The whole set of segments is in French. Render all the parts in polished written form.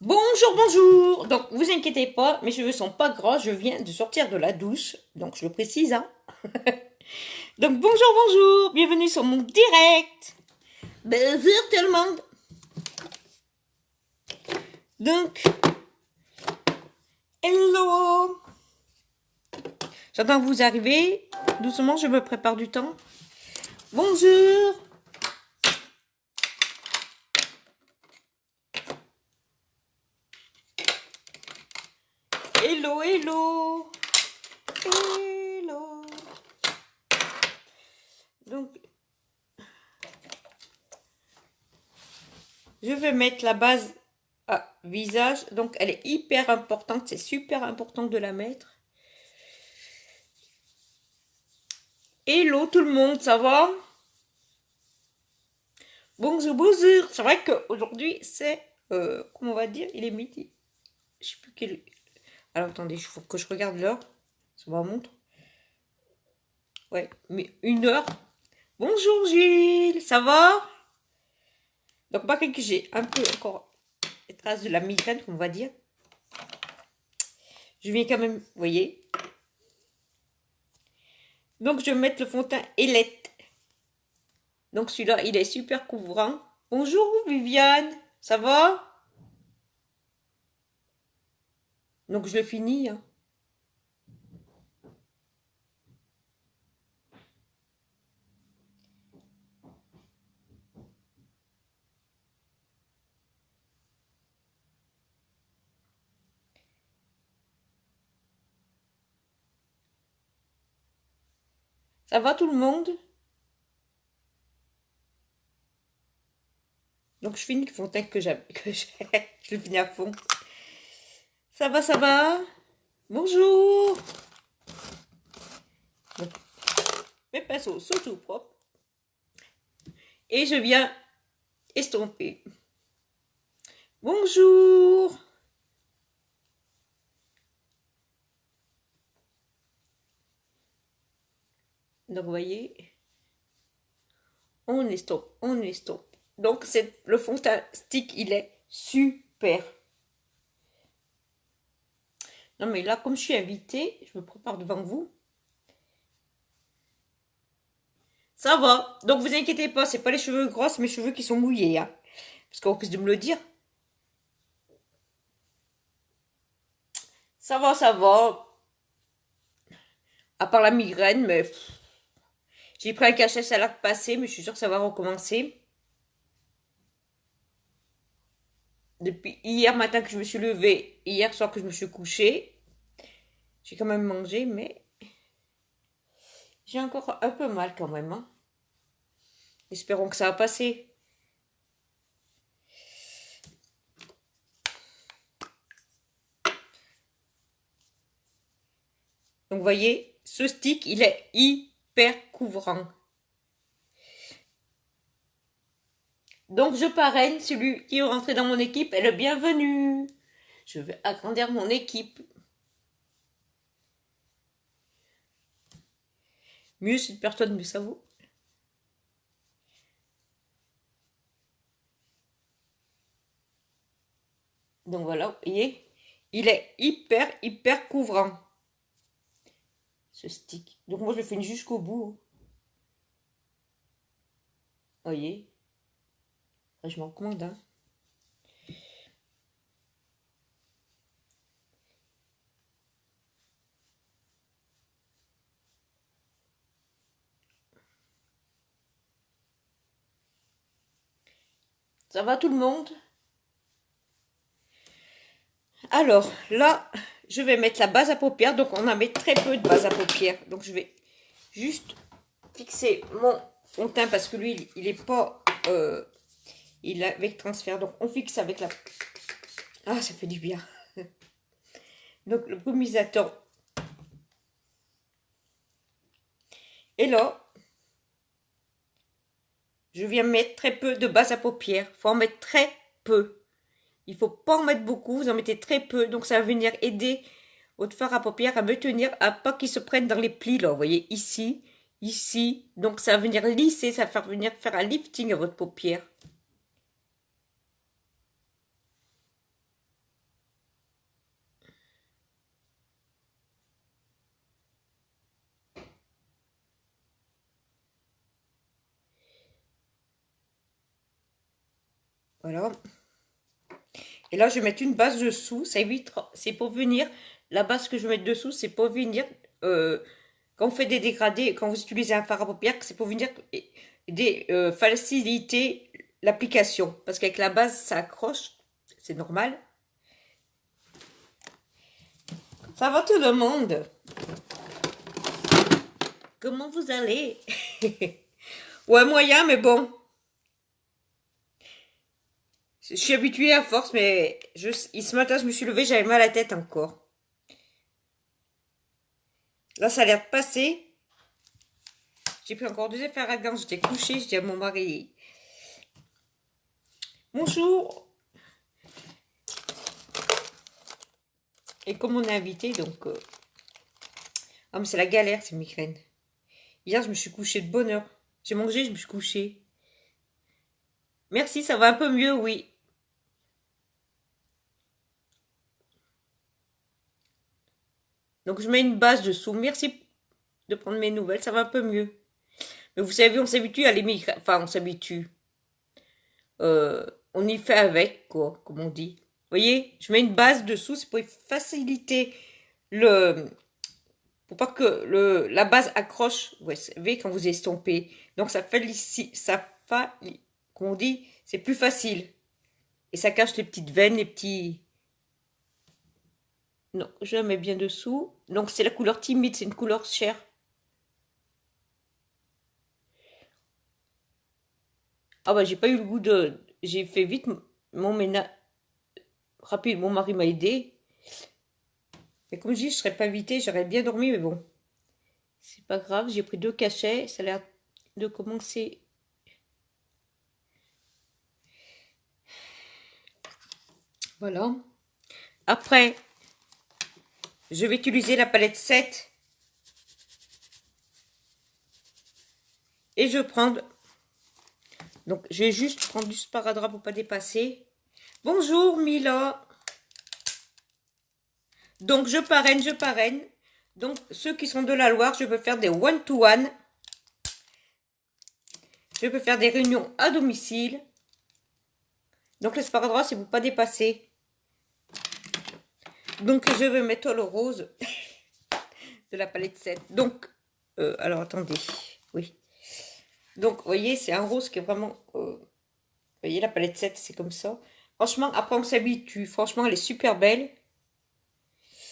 Bonjour, bonjour. Donc, vous inquiétez pas, mes cheveux sont pas gras, je viens de sortir de la douche, donc je le précise, hein. Donc, bonjour, bonjour, bienvenue sur mon direct. Bonjour tout le monde. Donc, hello. J'attends que vous arrivez. Doucement, je me prépare du temps. Bonjour. Hello, hello. Hello. Donc, je vais mettre la base à visage. Donc, elle est hyper importante. C'est super important de la mettre. Hello tout le monde, ça va? Bonjour, bonjour. C'est vrai qu'aujourd'hui, c'est, comment on va dire, il est midi. Je sais plus quel... Alors, attendez, il faut que je regarde l'heure. Ça ma montre. Ouais, mais 1 heure. Bonjour Gilles, ça va? Donc, pas que j'ai un peu encore les traces de la migraine, on va dire. Je viens quand même, vous voyez. Donc, je vais mettre le fond de teint Ailette. Donc, celui-là, il est super couvrant. Bonjour Viviane, ça va? Donc, je le finis, hein. Ça va tout le monde? Donc je finis le fond de teint que j'ai. Je le finis à fond. Ça va, ça va? Bonjour. Mes pinceaux sont tout propres. Et je viens estomper. Bonjour. Donc vous voyez, on estompe, on estompe. Donc le fond de teint stick, il est super. Non mais là, comme je suis invitée, je me prépare devant vous. Ça va. Donc vous inquiétez pas, c'est pas les cheveux gros, c'est mes cheveux qui sont mouillés, hein. Parce qu'on risque de me le dire. Ça va, ça va. À part la migraine, mais j'ai pris un cachet salade passé, mais je suis sûre que ça va recommencer. Depuis hier matin que je me suis levée, hier soir que je me suis couchée, j'ai quand même mangé, mais j'ai encore un peu mal quand même, hein. Espérons que ça va passer. Donc vous voyez, ce stick, il est hyper couvrant. Donc je parraine celui qui est rentré dans mon équipe est le bienvenu. Je vais agrandir mon équipe. Mieux c'est une personne, mieux ça vaut. Donc voilà, vous voyez, il est hyper couvrant, ce stick. Donc moi je le finis jusqu'au bout, hein. Vous voyez, je m'en recommande, hein. Ça va tout le monde? Alors là, je vais mettre la base à paupières. Donc on en met très peu de base à paupières. Donc je vais juste fixer mon fond de teint parce que lui, il est pas... il est avec transfert. Donc on fixe avec la... Ah, ça fait du bien. Donc le brumisateur. Et là, je viens mettre très peu de base à paupières. Il faut en mettre très peu. Il ne faut pas en mettre beaucoup, vous en mettez très peu. Donc ça va venir aider votre fard à paupières à me tenir, à pas qu'il se prenne dans les plis. Là, vous voyez, ici, ici. Donc ça va venir lisser, ça va venir faire un lifting à votre paupière. Voilà. Et là, je vais mettre une base dessous. Ça évite, c'est pour venir. La base que je vais mettre dessous, c'est pour venir. Quand on fait des dégradés, quand vous utilisez un fard à paupières, c'est pour venir faciliter l'application. Parce qu'avec la base, ça accroche. C'est normal. Ça va tout le monde? Comment vous allez? Ouais, moyen, mais bon. Je suis habituée à force, mais ce matin, je me suis levée, j'avais mal à la tête encore. Là, ça a l'air de passer. J'ai pris encore 2 affaires à gants, j'étais couchée, je dis à mon mari, bonjour. Et comme on est invité, donc... Ah, mais c'est la galère, ces migraines. Hier, je me suis couchée de bonne heure. J'ai mangé, je me suis couchée. Merci, ça va un peu mieux, oui. Donc, je mets une base dessous. Merci de prendre mes nouvelles, ça va un peu mieux. Mais vous savez, on s'habitue à les migraines. Enfin, on s'habitue. On y fait avec, quoi, comme on dit. Vous voyez, je mets une base dessous, c'est pour faciliter le... Pour pas que la base accroche, vous savez, quand vous estompez. Donc, comme on dit, c'est plus facile. Et ça cache les petites veines, les petits... Non, je la mets bien dessous. Donc, c'est la couleur timide, c'est une couleur chère. Ah bah, j'ai pas eu le goût de... J'ai fait vite mon ménage... Rapide, mon mari m'a aidé. Mais comme je dis, je serais pas invitée, j'aurais bien dormi, mais bon. C'est pas grave, j'ai pris 2 cachets, ça a l'air de commencer. Voilà. Après, je vais utiliser la palette 7. Et je vais prendre... Donc, je vais juste prendre du sparadrap pour pas dépasser. Bonjour Mila. Donc, je parraine, je parraine. Donc, ceux qui sont de la Loire, je peux faire des one-to-one. Je peux faire des réunions à domicile. Donc, le sparadrap, c'est pour pas dépasser. Donc, je vais mettre le rose de la palette 7. Donc, alors, attendez. Oui. Donc, vous voyez, c'est un rose qui est vraiment... vous voyez, la palette 7, c'est comme ça. Franchement, après, on s'habitue. Franchement, elle est super belle.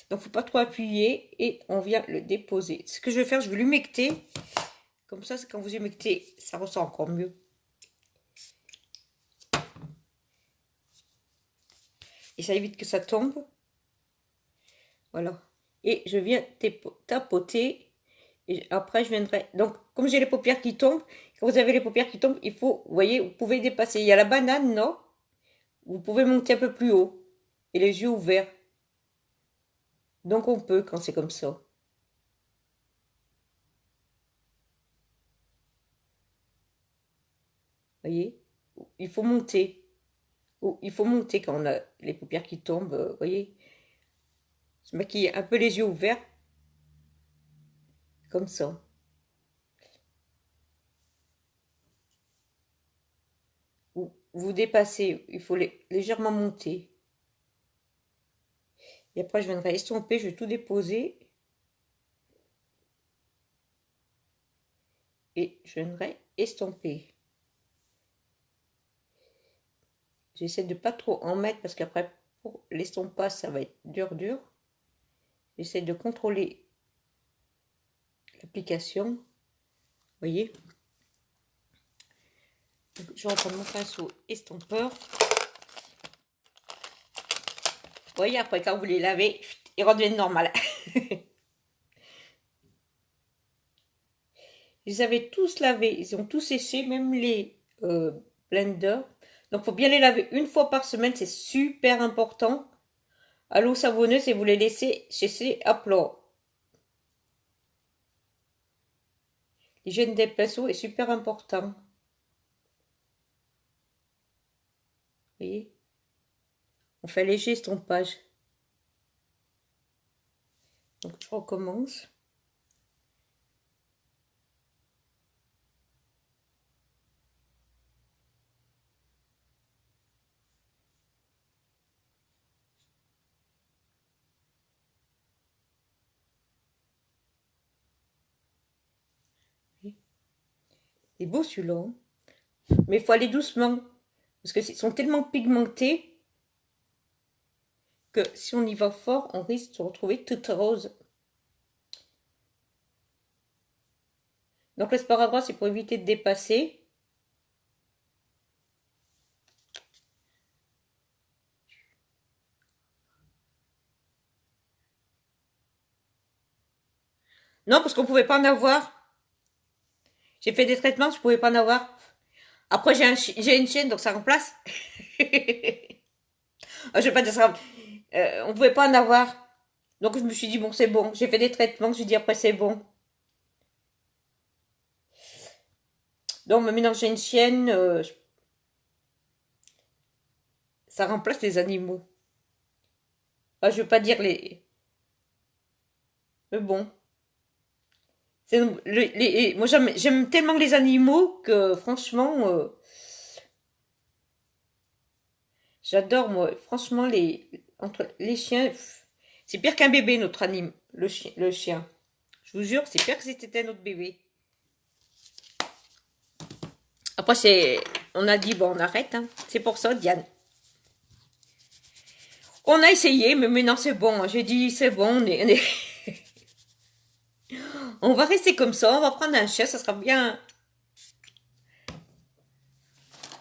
Donc, faut pas trop appuyer. Et on vient le déposer. Ce que je vais faire, je vais l'humecter. Comme ça, quand vous humectez, ça ressort encore mieux. Et ça évite que ça tombe. Voilà. Et je viens tapoter. Et après, je viendrai... Donc, comme j'ai les paupières qui tombent, quand vous avez les paupières qui tombent, il faut... Vous voyez, vous pouvez dépasser. Il y a la banane, non? Vous pouvez monter un peu plus haut. Et les yeux ouverts. Donc, on peut quand c'est comme ça. Vous voyez? Il faut monter. Il faut monter quand on a les paupières qui tombent. Vous voyez? Se maquiller un peu les yeux ouverts. Comme ça. Vous dépassez. Il faut légèrement monter. Et après, je viendrai estomper. Je vais tout déposer. Et je viendrai estomper. J'essaie de pas trop en mettre parce qu'après, pour l'estompage, ça va être dur. J'essaie de contrôler l'application. Vous voyez? Donc, je vais reprendre mon pinceau estompeur. Vous voyez, après, quand vous les lavez, ils redeviennent normales. Ils avaient tous lavé, ils ont tous séché, même les blenders. Donc, il faut bien les laver une fois par semaine, c'est super important. À l'eau savonneuse et vous les laissez sécher à plat. L'hygiène des pinceaux est super important. Vous voyez? On fait léger estompage. Donc, je recommence. C'est beau celui-là. Hein. Mais il faut aller doucement. Parce qu'ils sont tellement pigmentés que si on y va fort, on risque de se retrouver toute rose. Donc le sparadrap, c'est pour éviter de dépasser. Non, parce qu'on pouvait pas en avoir. J'ai fait des traitements, je pouvais pas en avoir. Après, j'ai une chienne, donc ça remplace. Je vais pas dire ça. On pouvait pas en avoir. Donc je me suis dit, bon, c'est bon. J'ai fait des traitements, j'ai dit après, c'est bon. Donc maintenant, j'ai une chienne. Ça remplace les animaux. Enfin, je veux pas dire les... Mais bon. Moi, j'aime tellement les animaux que, franchement... j'adore, moi. Franchement, entre les chiens... C'est pire qu'un bébé, notre anime. Le chien. Je vous jure, c'est pire que si c'était notre bébé. Après, on a dit, bon, on arrête. Hein. C'est pour ça, Diane. On a essayé, mais maintenant, c'est bon. J'ai dit, c'est bon, on va rester comme ça. On va prendre un chien, ça sera bien...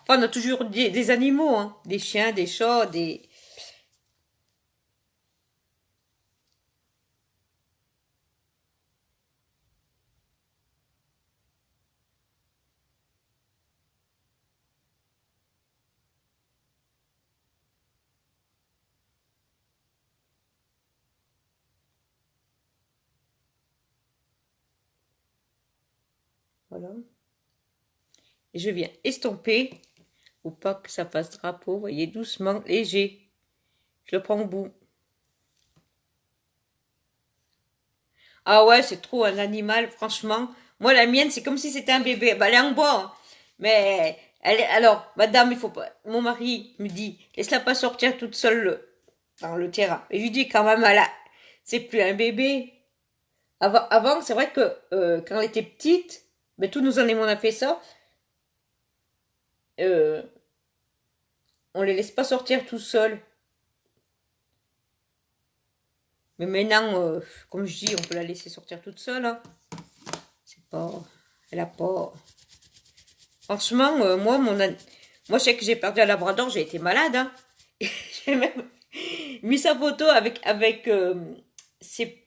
Enfin, on a toujours des animaux, hein. Des chiens, des chats, des... Voilà. Et je viens estomper, ou pas que ça fasse drapeau, vous voyez, doucement, léger. Je le prends au bout. Ah ouais, c'est trop un animal, franchement. Moi, la mienne, c'est comme si c'était un bébé. Bah, elle est en bois, hein. Mais, alors, madame, il faut pas... Mon mari me dit, laisse-la pas sortir toute seule dans le terrain. Et je lui dis, quand même, c'est plus un bébé. Avant c'est vrai que quand elle était petite, mais tous nos animaux, on a fait ça. Euh, on les laisse pas sortir tout seuls. Mais maintenant, comme je dis, on peut la laisser sortir toute seule. Hein. C'est pas... Elle a pas... Franchement, moi, je sais que j'ai perdu un labrador, j'ai été malade. Hein. J'ai même mis sa photo avec ses...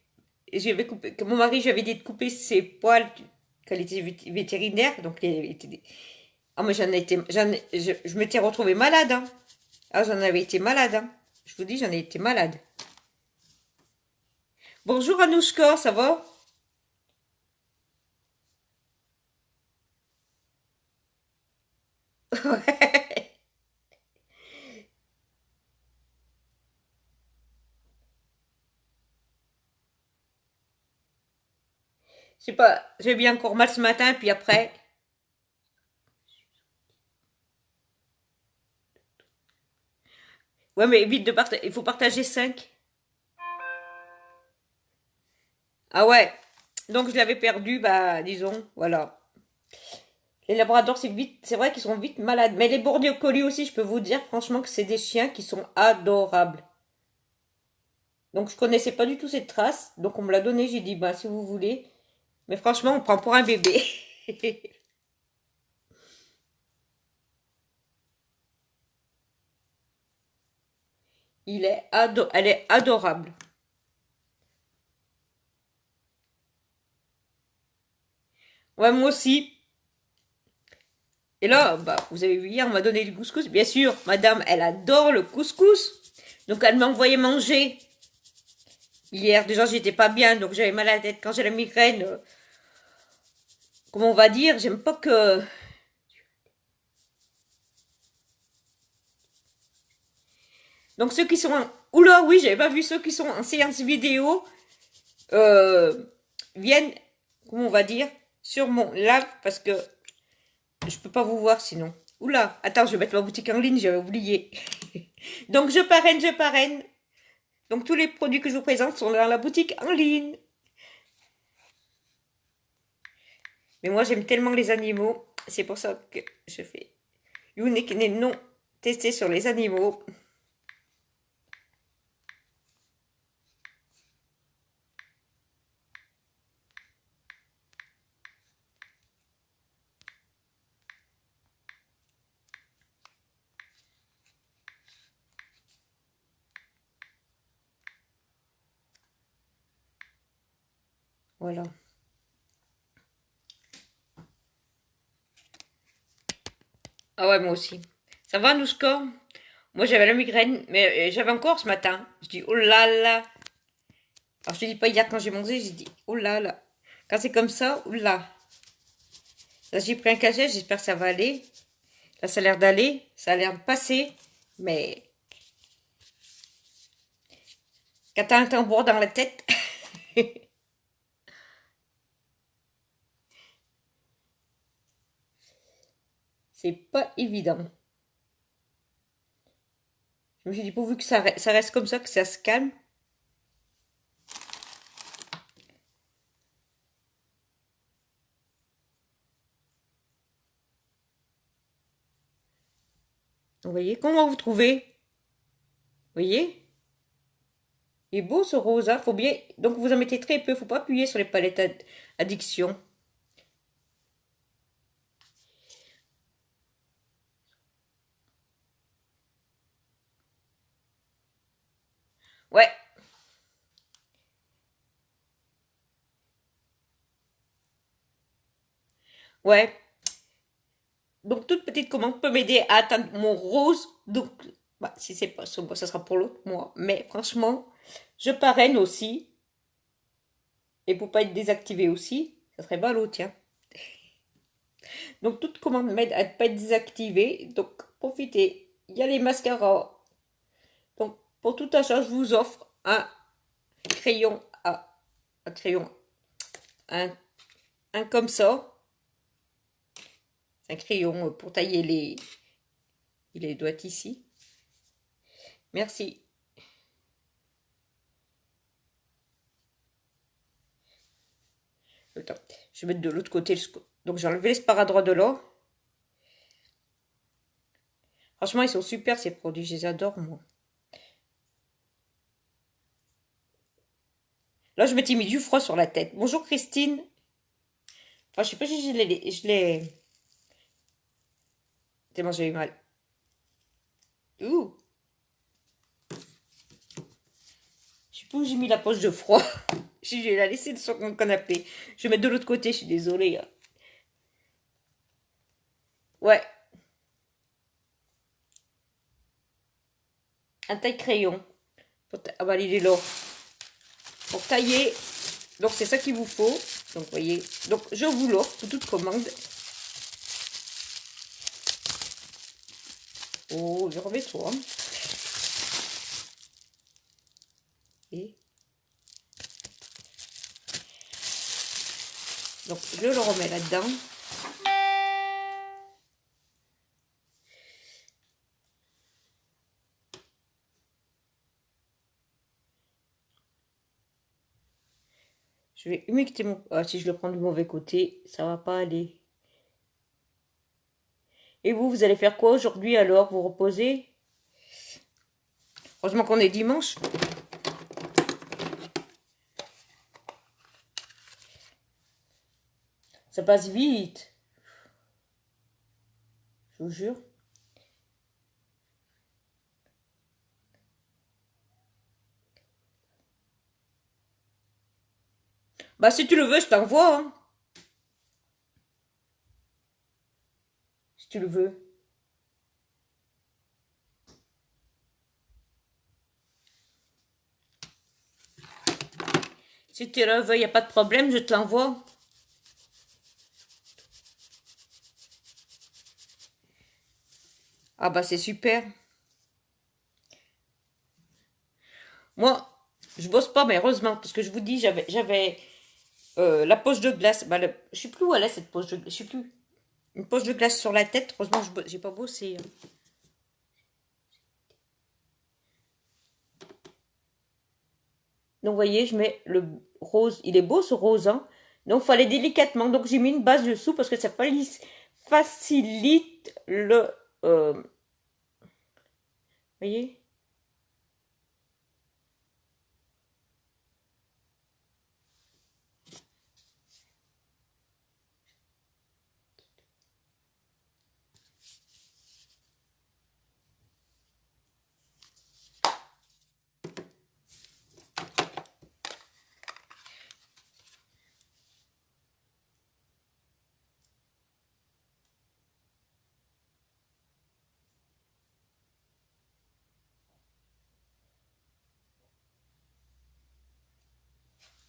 J'avais coupé... Que mon mari, j'avais dit de couper ses poils quand il était vétérinaire. Donc, ah, mais je m'étais retrouvée malade. Hein. Ah, j'en avais été malade. Hein. Je vous dis, j'en ai été malade. Bonjour Anouchka, ça va? Ouais. Je sais pas, j'ai bien encore mal ce matin, puis après... Ouais, mais vite de partager, il faut partager 5. Ah ouais, donc je l'avais perdu, bah disons, voilà. Les labradors, c'est vrai qu'ils sont vite malades. Mais les border collies aussi, je peux vous dire franchement que c'est des chiens qui sont adorables. Donc je connaissais pas du tout cette race, donc on me l'a donné, j'ai dit, bah si vous voulez. Mais franchement, on prend pour un bébé. Elle est adorable. Ouais, moi aussi. Et là, bah, vous avez vu hier, on m'a donné du couscous. Bien sûr, madame, elle adore le couscous. Donc, elle m'a envoyé manger. Hier, déjà, j'étais pas bien, donc j'avais mal à la tête. Quand j'ai la migraine, comment on va dire, j'aime pas que... Donc, ceux qui sont... Oula, oui, j'avais pas vu ceux qui sont en séance vidéo, euh, viennent, comment on va dire, sur mon live, parce que je peux pas vous voir sinon. Oula, attends, je vais mettre ma boutique en ligne, j'avais oublié. Donc, je parraine, je parraine. Donc tous les produits que je vous présente sont dans la boutique en ligne. Mais moi j'aime tellement les animaux. C'est pour ça que je fais unique et non testé sur les animaux. Voilà. Ah ouais, moi aussi. Ça va, Nouchka? Moi, j'avais la migraine, mais j'avais encore ce matin. Je dis, oh là là. Alors, je te dis pas hier quand j'ai mangé, j'ai dit, oh là là. Quand c'est comme ça, oh là. Là, j'ai pris un cachet, j'espère que ça va aller. Là, ça a l'air d'aller, ça a l'air de passer, mais quand t'as un tambour dans la tête, c'est pas évident. Je me suis dit, pourvu que ça reste comme ça, que ça se calme. Vous voyez, comment vous trouvez? Vous voyez? Il est beau ce rose, hein? Faut bien. Donc vous en mettez très peu, faut pas appuyer sur les palettes addiction. Ouais, ouais. Donc toute petite commande peut m'aider à atteindre mon rose. Donc, bah, si c'est pas ça, ça sera pour l'autre mois. Mais franchement, je parraine aussi. Et pour pas être désactivé aussi, ça serait ballot, tiens. Donc toute commande m'aide à ne pas être désactivée. Donc profitez. Il y a les mascaras. Donc pour tout achat, je vous offre crayon un crayon, un, un comme ça. C'est un crayon pour tailler les. Il doit être ici. Merci. Attends, je vais mettre de l'autre côté. Donc j'ai enlevé les sparadraps de là. Franchement, ils sont super ces produits, je les adore moi. Là, je m'étais mis du froid sur la tête. Bonjour Christine. Enfin, je sais pas si je l'ai. Tellement j'ai eu mal. Ouh. Je sais pas où j'ai mis la poche de froid. Je vais la laisser sur mon canapé. Je vais mettre de l'autre côté, je suis désolée. Hein. Ouais, un taille-crayon. Ah bah, il est là. Pour tailler. Donc, c'est ça qu'il vous faut. Donc, vous voyez. Donc, je vous l'offre pour toute commande. Oh, je remets-toi. Et donc, je le remets là-dedans. Je vais humecter mon... Ah, si je le prends du mauvais côté, ça va pas aller. Et vous allez faire quoi aujourd'hui alors? Vous reposez? Heureusement qu'on est dimanche. Ça passe vite. Je vous jure. Bah, si tu le veux, je t'envoie. Hein. Si tu le veux. Si tu le veux, il n'y a pas de problème, je te l'envoie. Ah bah c'est super. Moi, je bosse pas, mais heureusement, parce que je vous dis, j'avais la poche de glace. Bah, je sais plus où elle est cette poche de glace. Je sais plus. Une poche de glace sur la tête. Heureusement, j'ai pas bossé. Hein. Donc, vous voyez, je mets le rose. Il est beau ce rose, hein. Donc, il fallait délicatement. Donc, j'ai mis une base dessous parce que ça facilite le... voyez?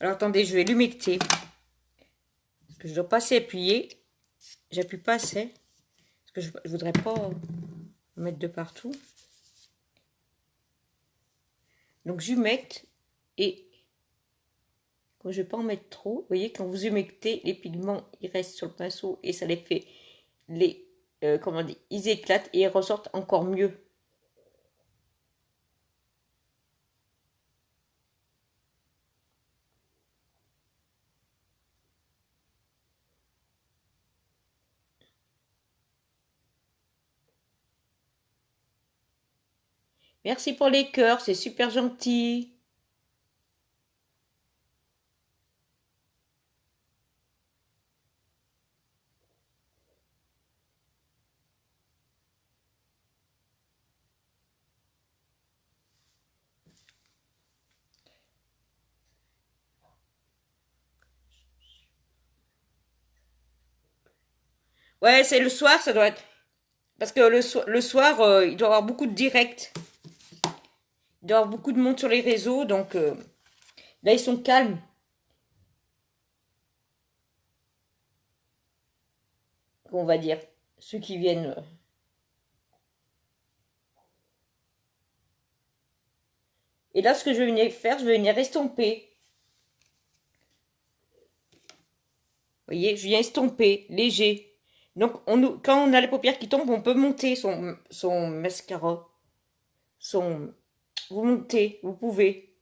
Alors attendez, je vais l'humecter. Parce que je dois pas assez appuyer. J'appuie pas assez. Parce que je voudrais pas mettre de partout. Donc j'humecte et quand je vais pas en mettre trop, vous voyez, quand vous humectez, les pigments ils restent sur le pinceau et ça les fait comment dire, ils éclatent et ils ressortent encore mieux. Merci pour les cœurs, c'est super gentil. Ouais, c'est le soir, ça doit être... Parce que le soir, il doit y avoir beaucoup de directs. Il doit y avoir beaucoup de monde sur les réseaux, donc là, ils sont calmes. On va dire, ceux qui viennent. Et là, ce que je vais venir faire, je vais venir estomper. Vous voyez, je viens estomper, léger. Donc, quand on a les paupières qui tombent, on peut monter son mascara. Vous montez, vous pouvez.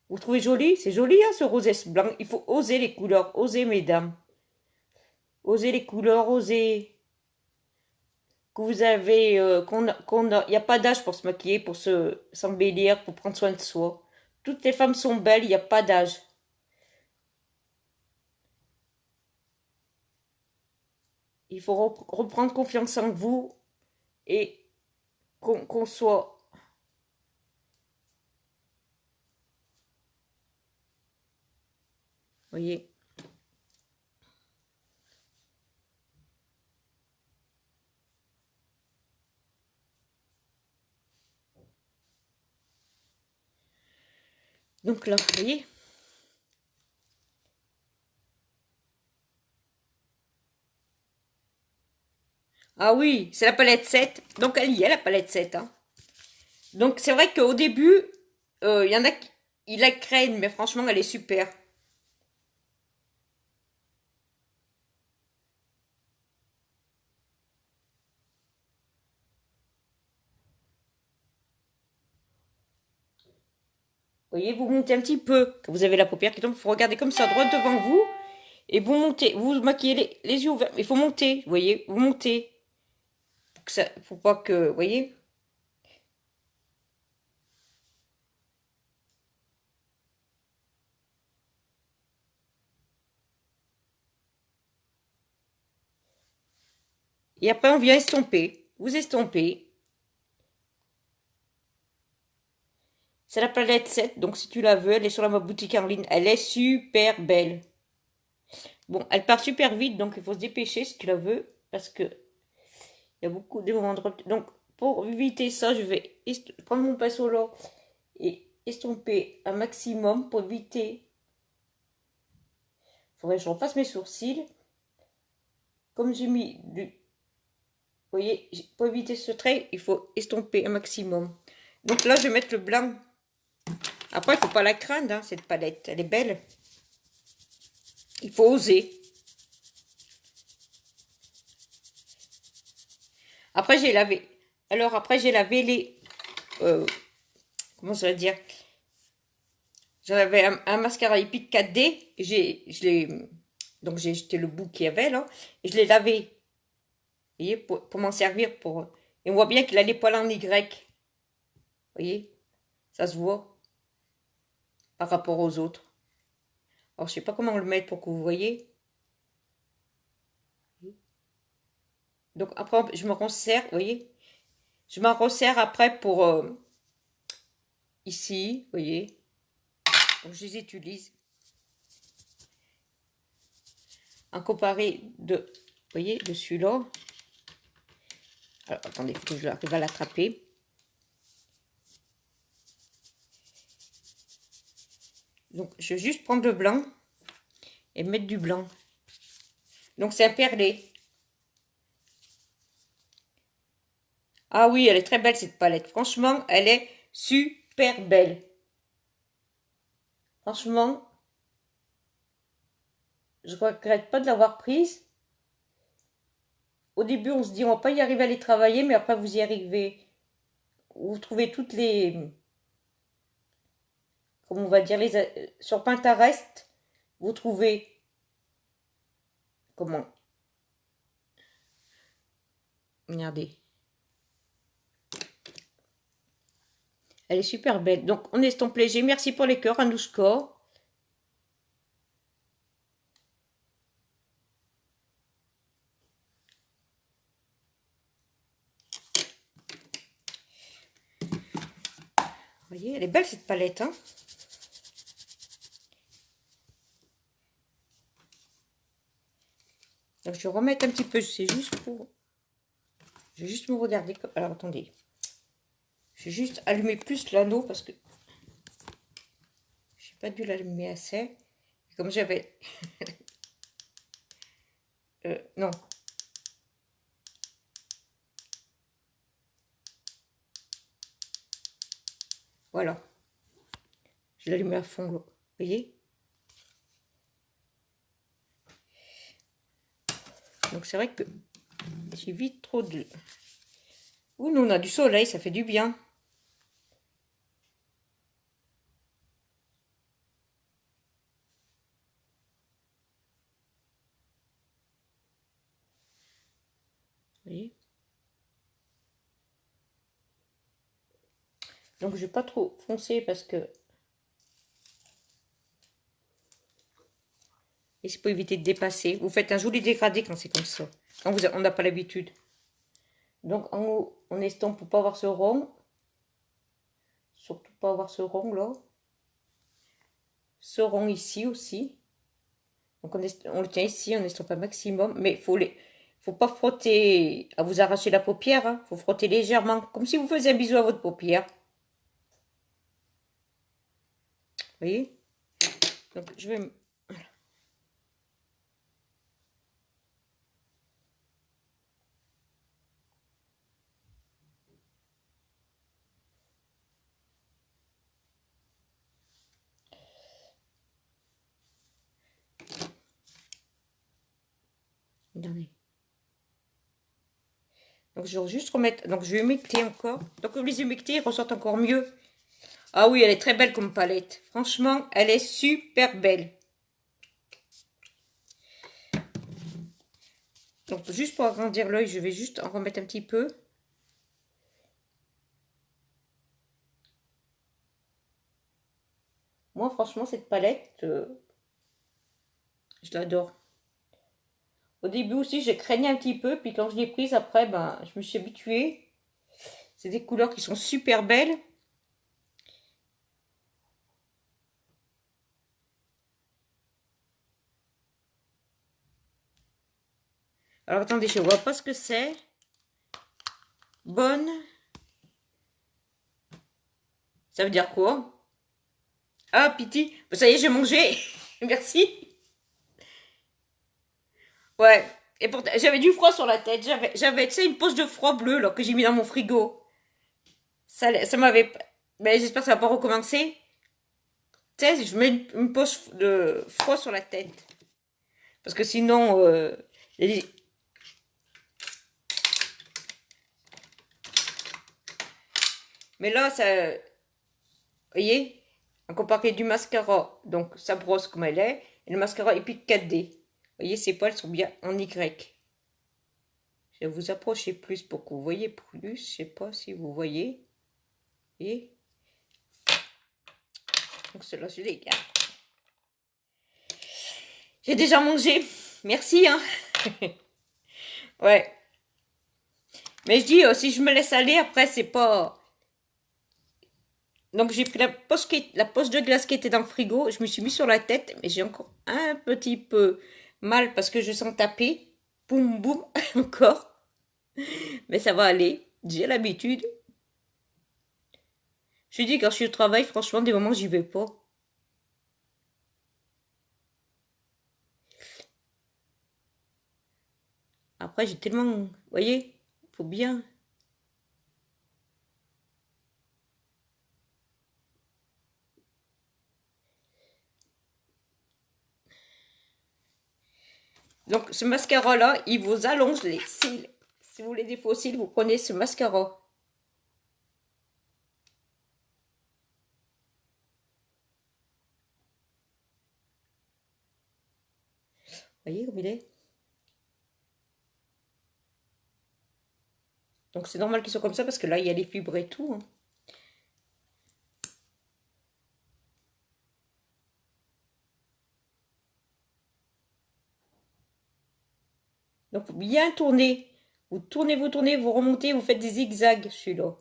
Vous trouvez joli? C'est joli, hein, ce rosette blanc. Il faut oser les couleurs, oser, mesdames. Oser les couleurs, oser. Que vous avez, il n'y a pas d'âge pour se maquiller, pour s'embellir, pour prendre soin de soi. Toutes les femmes sont belles, il n'y a pas d'âge. Il faut reprendre confiance en vous et qu'on soit... Voyez. Donc là, vous voyez. Ah oui, c'est la palette 7. Donc elle y est, la palette 7. Hein. Donc c'est vrai qu'au début, il y en a qui ils la craignent, mais franchement, elle est super. Vous voyez, vous montez un petit peu. Quand vous avez la paupière qui tombe, il faut regarder comme ça, droit devant vous. Et vous montez, vous maquillez les yeux ouverts. Il faut monter, vous voyez, vous montez. Faut pas que, vous voyez. Et après, on vient estomper. Vous estompez. C'est la palette 7, donc si tu la veux, elle est sur ma boutique en ligne. Elle est super belle. Bon, elle part super vite, donc il faut se dépêcher si tu la veux, parce que il y a beaucoup de moments de rupture. Donc, pour éviter ça, je vais prendre mon pinceau là et estomper un maximum pour éviter. Il faudrait que je refasse mes sourcils. Comme j'ai mis du... Vous voyez, pour éviter ce trait, il faut estomper un maximum. Donc là, je vais mettre le blanc. Après, il ne faut pas la craindre, hein, cette palette. Elle est belle. Il faut oser. Après, j'ai lavé. Alors, après, j'ai lavé les... comment ça veut dire? J'avais un mascara Epic 4D. Donc, j'ai jeté le bout qu'il y avait, là. Et je l'ai lavé. voyez, pour m'en servir. Et on voit bien qu'il a les poils en Y. Vous voyez, ça se voit par rapport aux autres. Alors, je sais pas comment le mettre pour que vous voyez. Donc, après, je me resserre, vous voyez. Je m'en resserre après pour ici, vous voyez. Donc, je les utilise. En comparé de, vous voyez, de celui-là. Alors, attendez, il faut que je arrive à l'attraper. Donc, je vais juste prendre le blanc et mettre du blanc. Donc, c'est un perlé. Ah oui, elle est très belle cette palette. Franchement, elle est super belle. Franchement, je regrette pas de l'avoir prise. Au début, on se dit on va pas y arriver à aller travailler, mais après vous y arrivez. Vous trouvez toutes les, comment on va dire, sur Pinterest, vous trouvez comment. Regardez. Elle est super belle. Donc, on estompe léger. Merci pour les cœurs, Anouchka. Vous voyez, elle est belle cette palette, hein. Donc, je vais remettre un petit peu. C'est juste pour... Je vais juste me regarder. Alors, attendez. Je vais juste allumer plus l'anneau parce que... J'ai pas dû l'allumer assez. Comme j'avais... non. Voilà. Je l'allume à fond, là. Vous voyez? Donc c'est vrai que j'ai vite trop de... Ouh, nous on a du soleil, ça fait du bien. Vous voyez? Donc je vais pas trop foncer parce que... Et c'est pour éviter de dépasser. Vous faites un joli dégradé quand c'est comme ça. Quand on n'a pas l'habitude. Donc en haut, on estompe pour pas avoir ce rond. Surtout pas avoir ce rond là. Ce rond ici aussi. Donc on le tient ici, on estompe un maximum. Mais faut pas frotter à vous arracher la paupière. Hein. Faut frotter légèrement. Comme si vous faisiez un bisou à votre paupière. Vous voyez? Donc je vais... Attendez. Donc je vais juste remettre... Donc je vais humecter encore. Donc les humecter, ils ressortent encore mieux. Ah oui, elle est très belle comme palette. Franchement, elle est super belle. Donc juste pour agrandir l'œil, je vais juste en remettre un petit peu. Moi, franchement, cette palette, je l'adore. Au début aussi, j'ai craigné un petit peu. Puis quand je l'ai prise, après, ben, je me suis habituée. C'est des couleurs qui sont super belles. Alors, attendez, je vois pas ce que c'est. Bonne. Ça veut dire quoi? Ah, piti. Ça y est, j'ai mangé. Merci. Ouais. Et pourtant, j'avais du froid sur la tête. J'avais, tu sais, une poche de froid bleu, là, que j'ai mis dans mon frigo. Ça m'avait... Mais j'espère que ça va pas recommencer. Tu sais, je mets une poche de froid sur la tête. Parce que sinon... Mais là, ça... Vous voyez? On compare du mascara. Donc, ça brosse comme elle est. Et le mascara Epic 4D. Vous voyez, ses poils sont bien en Y. Je vais vous approcher plus pour que vous voyez plus. Je sais pas si vous voyez. Et donc cela, je les garde. J'ai déjà mangé. Merci, hein. Ouais. Mais je dis, si je me laisse aller, après, c'est pas... Donc, j'ai pris la poche de glace qui était dans le frigo. Je me suis mis sur la tête, mais j'ai encore un petit peu mal parce que je sens taper. Boum, boum, encore. Mais ça va aller. J'ai l'habitude. Je dis, quand je suis au travail, franchement, des moments, j'y vais pas. Après, j'ai tellement... Vous voyez, faut bien... Donc, ce mascara-là, il vous allonge les cils. Si vous voulez des faux cils, vous prenez ce mascara. Vous voyez comme il est? Donc, c'est normal qu'ils soient comme ça parce que là, il y a les fibres et tout. Hein. Donc, faut bien tourner. Vous tournez, vous remontez, vous faites des zigzags, celui-là.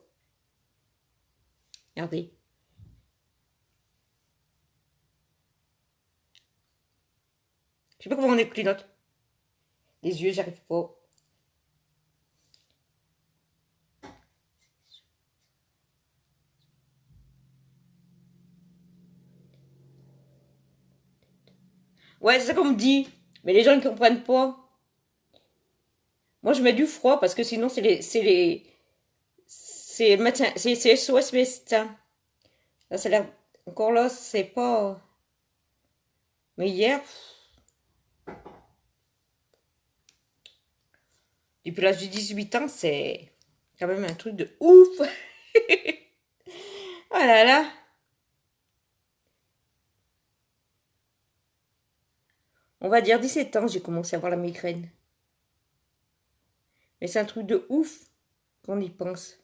Regardez. Je sais pas comment on est plus note. Les yeux, j'arrive pas. Ouais, c'est ça qu'on me dit. Mais les gens ne comprennent pas. Moi, je mets du froid parce que sinon, c'est le matin, c'est SOS médecin. Là, ça a l'air, encore là, c'est pas, mais hier, depuis l'âge de 18 ans, c'est quand même un truc de ouf. Oh là là. On va dire 17 ans, j'ai commencé à avoir la migraine. Mais c'est un truc de ouf qu'on y pense.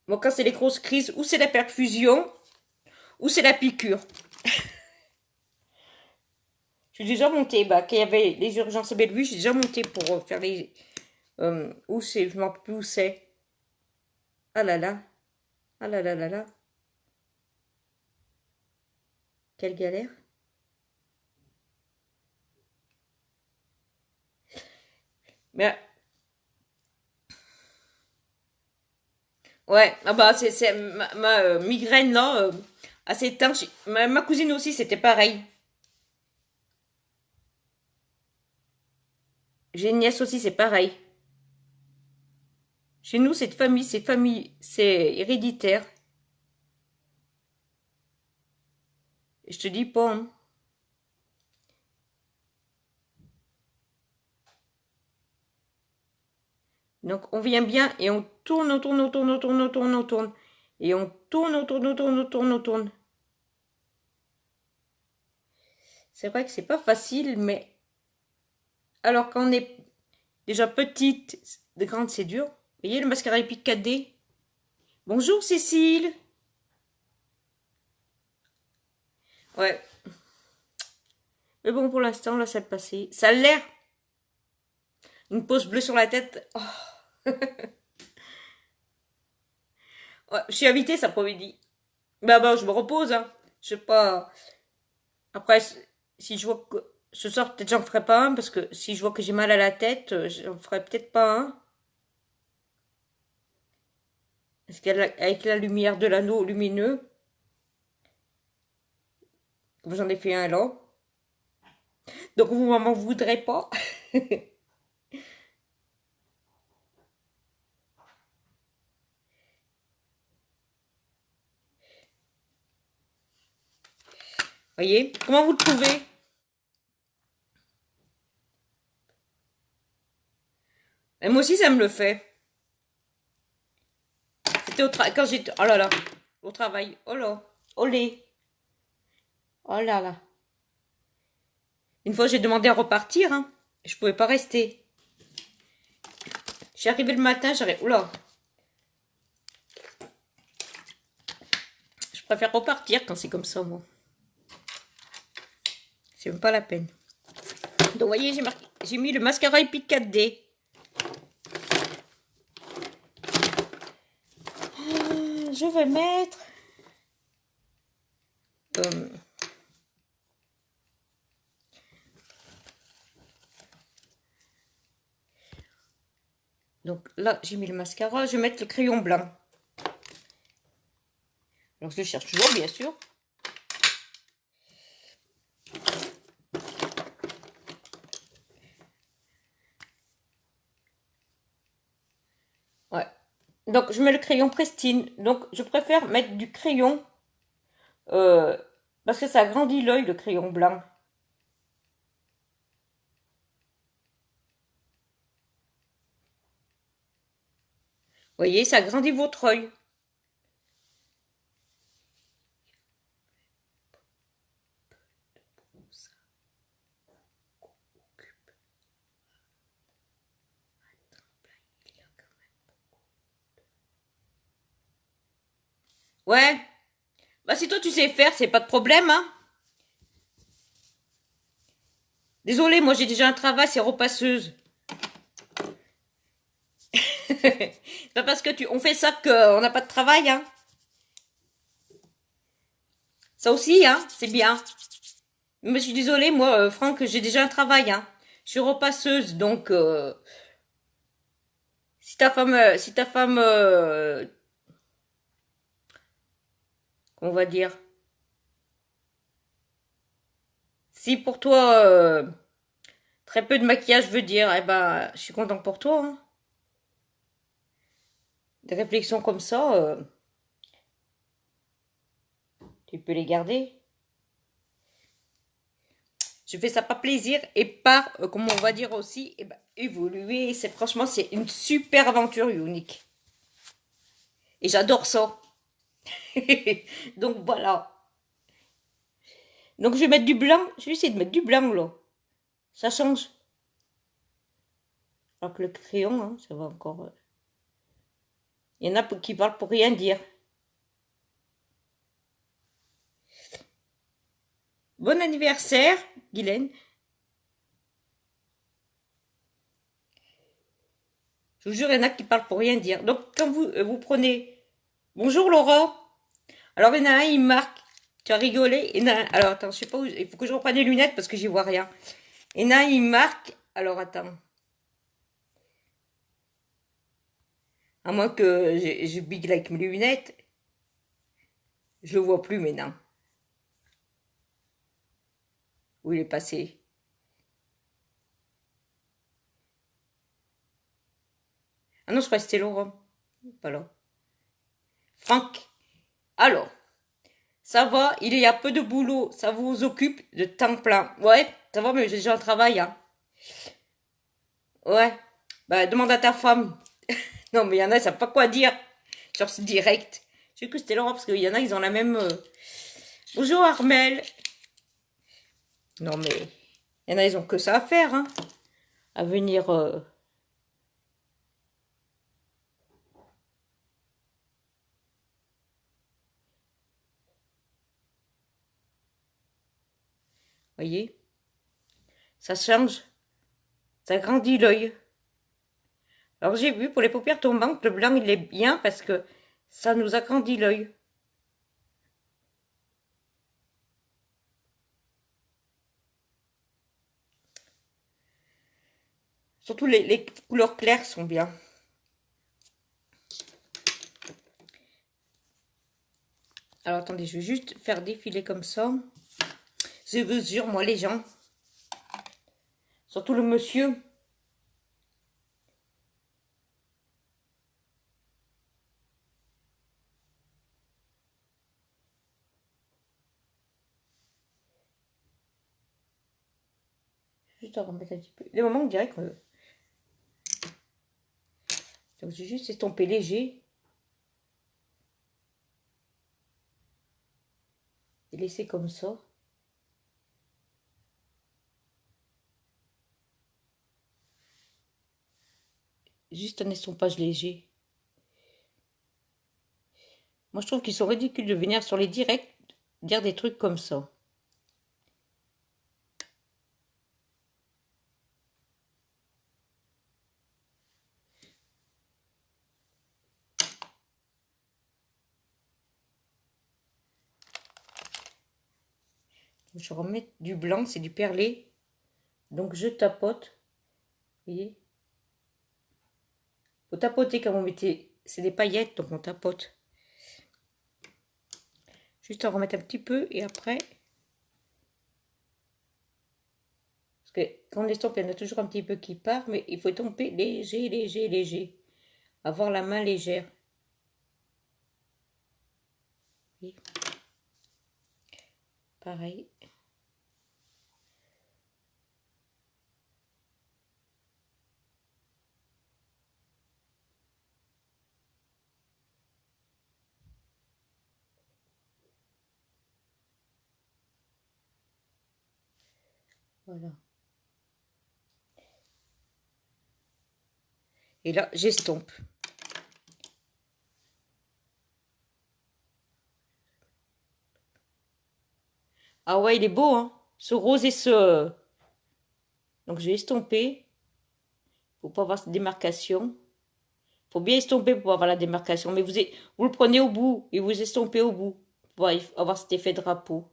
Bon, quand c'est les grosses crises, ou c'est la perfusion, ou c'est la piqûre. Je suis déjà montée, bah, quand il y avait les urgences à Bellevue, j'ai déjà monté pour faire les... où c'est, je ne m'en rappelle plus où c'est. Ah là là, ah là là là là. Quelle galère. Mais, ouais, ah bah, c'est ma migraine là, à ces temps, ma cousine aussi, c'était pareil. J'ai une nièce aussi, c'est pareil. Chez nous, famille, c'est héréditaire. Et je te dis pas, hein. Donc, on vient bien et on tourne, on tourne, on tourne, on tourne, on tourne, on tourne. Et on tourne, on tourne, on tourne, on tourne, on tourne. C'est vrai que c'est pas facile, mais alors quand on est déjà petite, de grande, c'est dur. Vous voyez le mascara épique 4D? Bonjour Cécile. Ouais. Mais bon, pour l'instant, là, ça le passé. Ça a l'air. Une pose bleue sur la tête. Oh. Ouais, je suis invitée cet après-midi. Bah, je me repose, hein. Je sais pas. Après, si je vois que ce soir, peut-être j'en ferai pas un, parce que si je vois que j'ai mal à la tête, j'en ferai peut-être pas un. Parce qu'avec la lumière de l'anneau lumineux, comme j'en ai fait un là. Donc vous m'en voudrez pas. Voyez? Comment vous le trouvez? Et moi aussi, ça me le fait. C'était quand j'étais... Oh là là. Au travail. Oh là. Olé. Oh là là. Une fois, j'ai demandé à repartir, hein. Je pouvais pas rester. Je suis arrivée le matin, j'arrive. Oula. Je préfère repartir quand c'est comme ça, moi. C'est même pas la peine. Donc, vous voyez, j'ai mis le mascara Epic 4D. Je vais mettre... donc là, j'ai mis le mascara. Je vais mettre le crayon blanc. Alors, je le cherche toujours, bien sûr. Ouais. Donc, je mets le crayon Prestine. Donc, je préfère mettre du crayon parce que ça agrandit l'œil, le crayon blanc. Vous voyez, ça agrandit votre œil. Ouais. Bah, si toi tu sais faire, c'est pas de problème, hein. Désolée, moi j'ai déjà un travail, c'est repasseuse. C'est pas parce que on fait ça qu'on n'a pas de travail, hein. Ça aussi, hein, c'est bien. Mais je suis désolée, moi, Franck, j'ai déjà un travail, hein. Je suis repasseuse, donc si ta femme, on va dire, si pour toi très peu de maquillage veut dire, eh ben, je suis contente pour toi, hein. Des réflexions comme ça, tu peux les garder. Je fais ça par plaisir et par, comment on va dire aussi, eh ben, évoluer. C'est franchement, c'est une super aventure unique. Et j'adore ça. Donc voilà. Donc je vais mettre du blanc. Je vais essayer de mettre du blanc là. Ça change. Alors que le crayon, hein, ça va encore. Il y en a qui parlent pour rien dire. Bon anniversaire, Guylaine. Je vous jure, il y en a qui parlent pour rien dire. Donc quand vous prenez... Bonjour Laurent. Alors il y en a un, il marque. Tu as rigolé. Il y en a un... Alors attends, je sais pas où... Il faut que je reprenne les lunettes parce que j'y vois rien. Il y en a un, il marque. Alors attends. À moins que je big like mes lunettes. Je le vois plus maintenant. Où il est passé. Ah non, je crois que c'était Laurent. Pas là. Franck. Alors, ça va, il y a peu de boulot. Ça vous occupe de temps plein. Ouais, ça va, mais j'ai déjà un travail, hein. Ouais. Bah, demande à ta femme. Non, mais il y en a, ils savent pas quoi dire sur ce direct. Je sais que c'était Laurent parce qu'il y en a, ils ont la même. Bonjour Armel. Non, mais il y en a, ils ont que ça à faire, hein. À venir. Voyez, ça change, ça grandit l'œil. Alors j'ai vu pour les paupières tombantes, le blanc il est bien parce que ça nous agrandit l'œil. Surtout les couleurs claires sont bien. Alors attendez, je vais juste faire défiler comme ça. Je vous jure, moi les gens, surtout le monsieur. Juste à remettre un petit peu. Des moments on dirait que... Donc j'ai juste estompé léger. et laisser comme ça. Juste un estompage léger. Moi, je trouve qu'ils sont ridicules de venir sur les directs dire des trucs comme ça. Je vais remettre du blanc, c'est du perlé. Donc, je tapote. Vous voyez? Faut tapoter quand vous mettez... C'est des paillettes, donc on tapote. Juste en remettre un petit peu et après... Parce que quand on estompe, il y en a toujours un petit peu qui part, mais il faut estomper léger, léger, léger. Avoir la main légère. Oui. Pareil. Voilà. Et là, j'estompe. Ah ouais, il est beau, hein. Ce rose et ce... Donc, j'ai estompé. Pour pas avoir cette démarcation. Faut bien estomper pour avoir la démarcation. Mais vous le prenez au bout et vous estompez au bout. Pour avoir cet effet drapeau.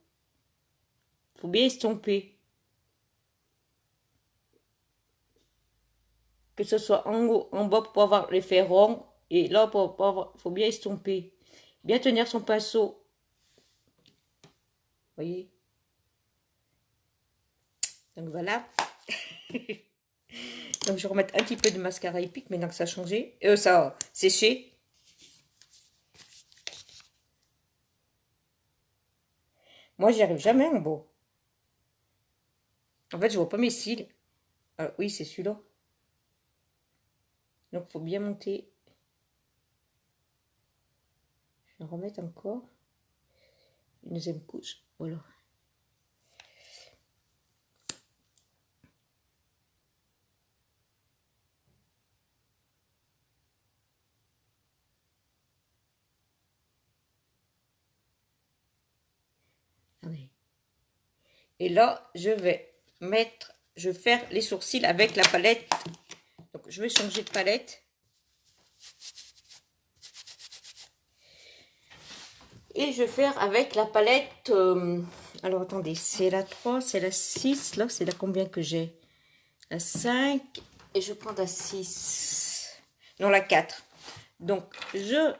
Faut bien estomper. Que ce soit en haut, en bas pour avoir l'effet rond. Et là, faut bien estomper. Bien tenir son pinceau. Voyez. Donc voilà. Donc je vais remettre un petit peu de mascara épique maintenant que ça a changé. Ça a séché. Moi, j'y arrive jamais en bas. En fait, je vois pas mes cils. Ah, oui, c'est celui-là. Donc, faut bien monter. Je vais remettre encore une deuxième couche. Voilà. Allez. Et là, je vais faire les sourcils avec la palette. Donc, je vais changer de palette. Et je vais faire avec la palette... alors, attendez, c'est la 3, c'est la 6. Là, c'est la combien que j'ai? La 5. Et je prends la 6. Non, la 4. Donc, je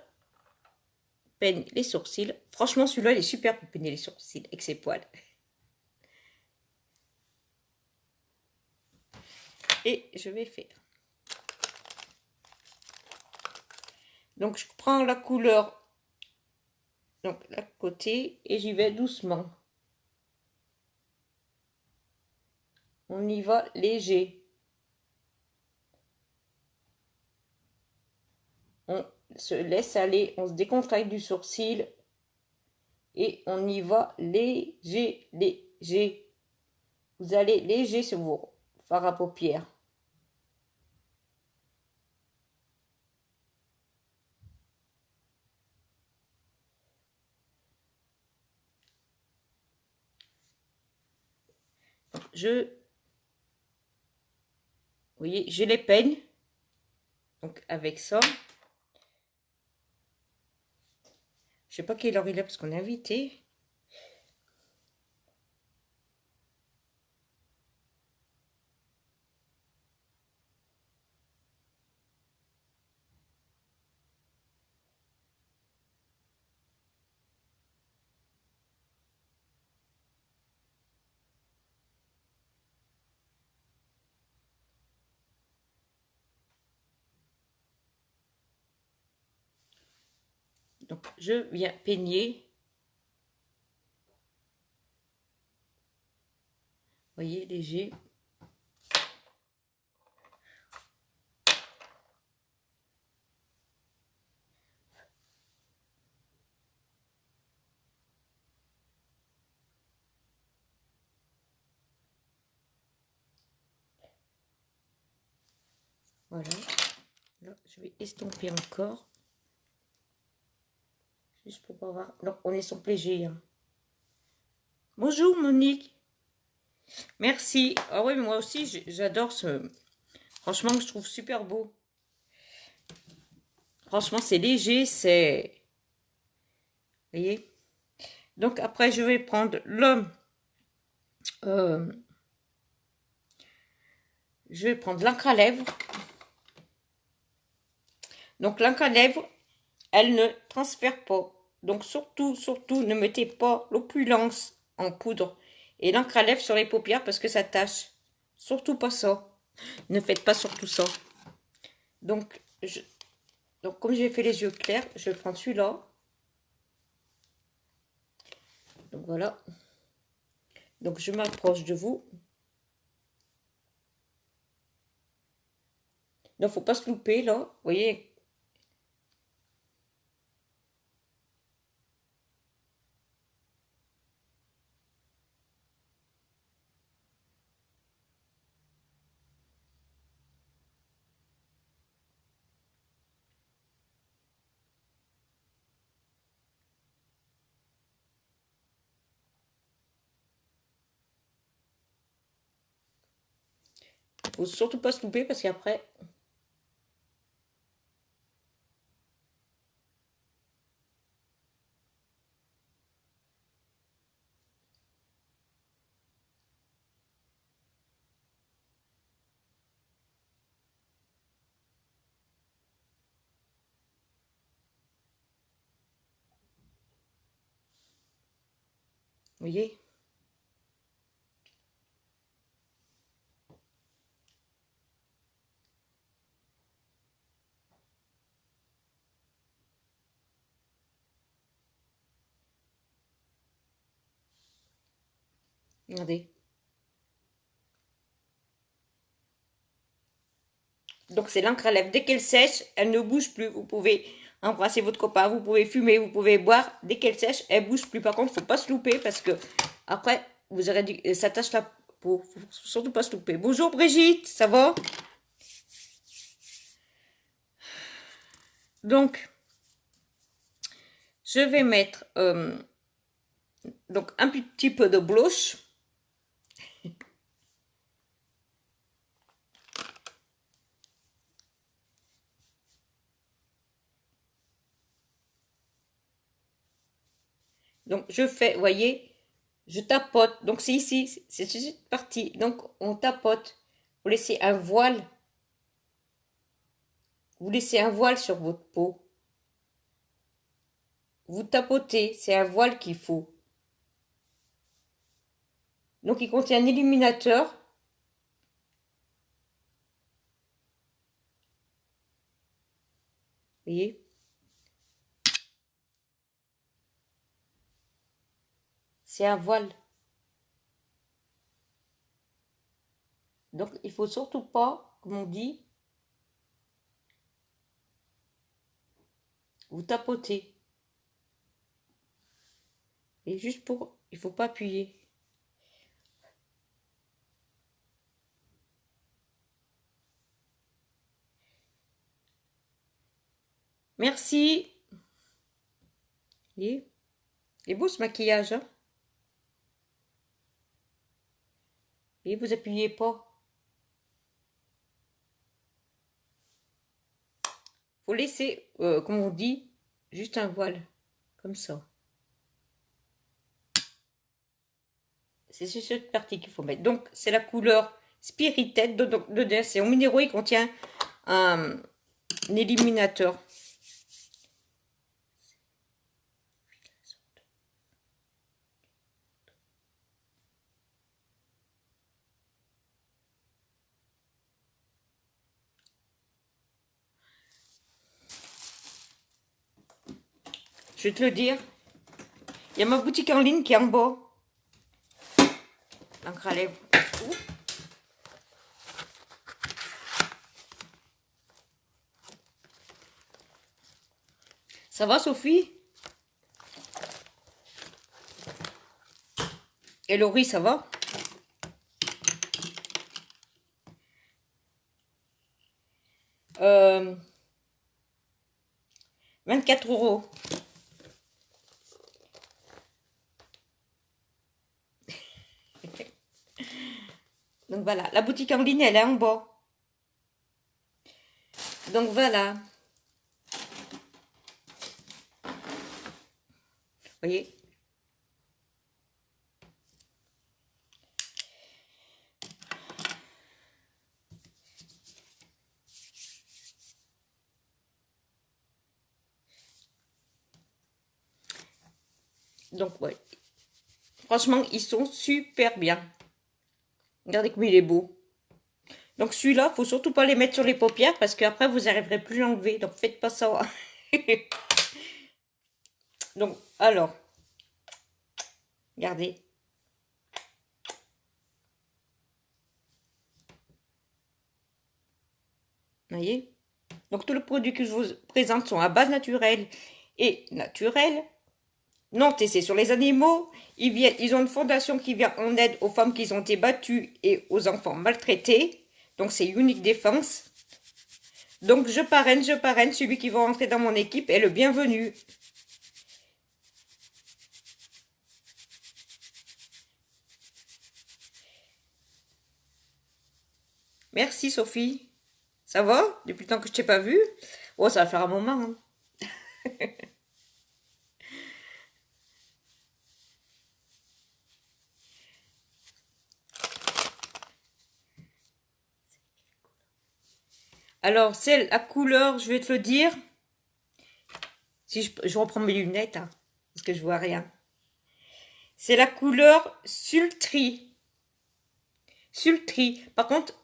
peigne les sourcils. Franchement, celui-là, il est super pour peigner les sourcils avec ses poils. Et je vais faire. Donc, je prends la couleur, donc, la côté, et j'y vais doucement. On y va léger. On se laisse aller, on se décontracte du sourcil. Et on y va léger, léger. Vous allez léger sur vos fards à paupières. Vous voyez, je les peigne. Donc avec ça. Je sais pas quelle heure il est parce qu'on est invité. Donc je viens peigner. Vous voyez, léger. Voilà. Là, je vais estomper encore. Juste pour pas voir. Non, on estompe léger. Hein. Bonjour Monique. Merci. Ah oui, mais moi aussi, j'adore ce... Franchement, je trouve super beau. Franchement, c'est léger, c'est... Vous voyez? Donc après, je vais prendre l'homme. Je vais prendre l'encre à lèvres. Donc l'encre à lèvres, elle ne transfère pas. Donc surtout, ne mettez pas l'opulence en poudre et l'encre à lèvres sur les paupières parce que ça tâche. Surtout pas ça. Ne faites pas surtout ça. Donc, comme j'ai fait les yeux clairs, je vais prendre celui-là. Donc voilà. Donc je m'approche de vous. Il ne faut pas se louper là. Vous voyez. Il ne faut surtout pas se louper parce qu'après... Vous voyez. Regardez. Donc c'est l'encre à lèvres. Dès qu'elle sèche, elle ne bouge plus. Vous pouvez embrasser votre copain, vous pouvez fumer, vous pouvez boire. Dès qu'elle sèche, elle bouge plus. Par contre, il ne faut pas se louper parce que après, vous aurez ça tâche la peau. Faut surtout pas se louper. Bonjour Brigitte, ça va? Donc, je vais mettre donc un petit peu de blush. Donc, je fais, vous voyez, je tapote. Donc, c'est ici, c'est cette partie. Donc, on tapote. Vous laissez un voile. Vous laissez un voile sur votre peau. Vous tapotez, c'est un voile qu'il faut. Donc, il contient un illuminateur. Vous voyez? C'est un voile. Donc, il faut surtout pas, comme on dit, vous tapotez. Et juste pour, il faut pas appuyer. Merci. Vous voyez? Il est beau ce maquillage, hein? Et vous appuyez pas. Faut laisser, comme on dit, juste un voile. Comme ça. C'est cette partie qu'il faut mettre. Donc, c'est la couleur Spirited. Dedans, c'est en minéraux, il contient un éliminateur. Je vais te le dire. Il y a ma boutique en ligne qui est en bas. L'encre à lèvres. Ça va, Sophie? Et Laurie, ça va? Euh, 24 €. Donc voilà, la boutique en ligne, elle est en bas. Donc voilà. Vous voyez? Donc ouais. Franchement, ils sont super bien. Regardez comme il est beau. Donc celui-là, faut surtout pas les mettre sur les paupières parce qu'après vous n'arriverez plus à l'enlever. Donc faites pas ça. Donc alors, regardez. Vous voyez? Donc tous les produits que je vous présente sont à base naturelle et naturelle. Non testés sur les animaux. Ils ont une fondation qui vient en aide aux femmes qui ont été battues et aux enfants maltraités. Donc c'est Unique Défense. Donc je parraine. Celui qui va rentrer dans mon équipe est le bienvenu. Merci Sophie. Ça va? Depuis le temps que je t'ai pas vue? Oh, ça va faire un moment. Hein. Alors, c'est la couleur, je vais te le dire. Si je reprends mes lunettes, hein, parce que je vois rien. C'est la couleur Sultry. Sultry. Par contre,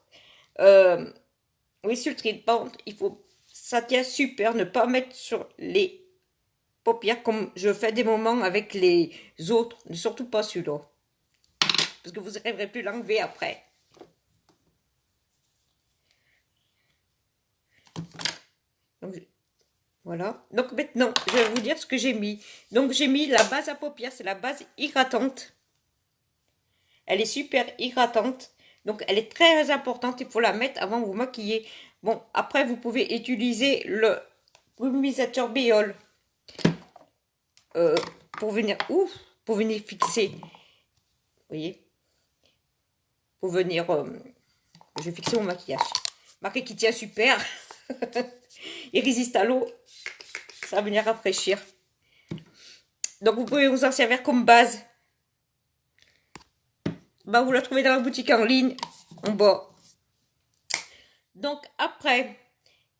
oui, Sultry. Par contre, ça tient super, ne pas mettre sur les paupières comme je fais des moments avec les autres. Surtout pas celui-là. Parce que vous n'arriverez plus à l'enlever après. Donc, voilà. Donc maintenant, je vais vous dire ce que j'ai mis. Donc j'ai mis la base à paupières, c'est la base hydratante. Elle est super hydratante. Donc elle est très importante, il faut la mettre avant de vous maquiller. Bon, après vous pouvez utiliser le brumisateur Béol pour venir fixer. Vous voyez? Pour venir... je vais fixer mon maquillage. Marqué qui tient super. Il résiste à l'eau. Ça va venir rafraîchir. Donc vous pouvez vous en servir comme base. Bah, vous la trouvez dans la boutique en ligne, en bas. Donc après,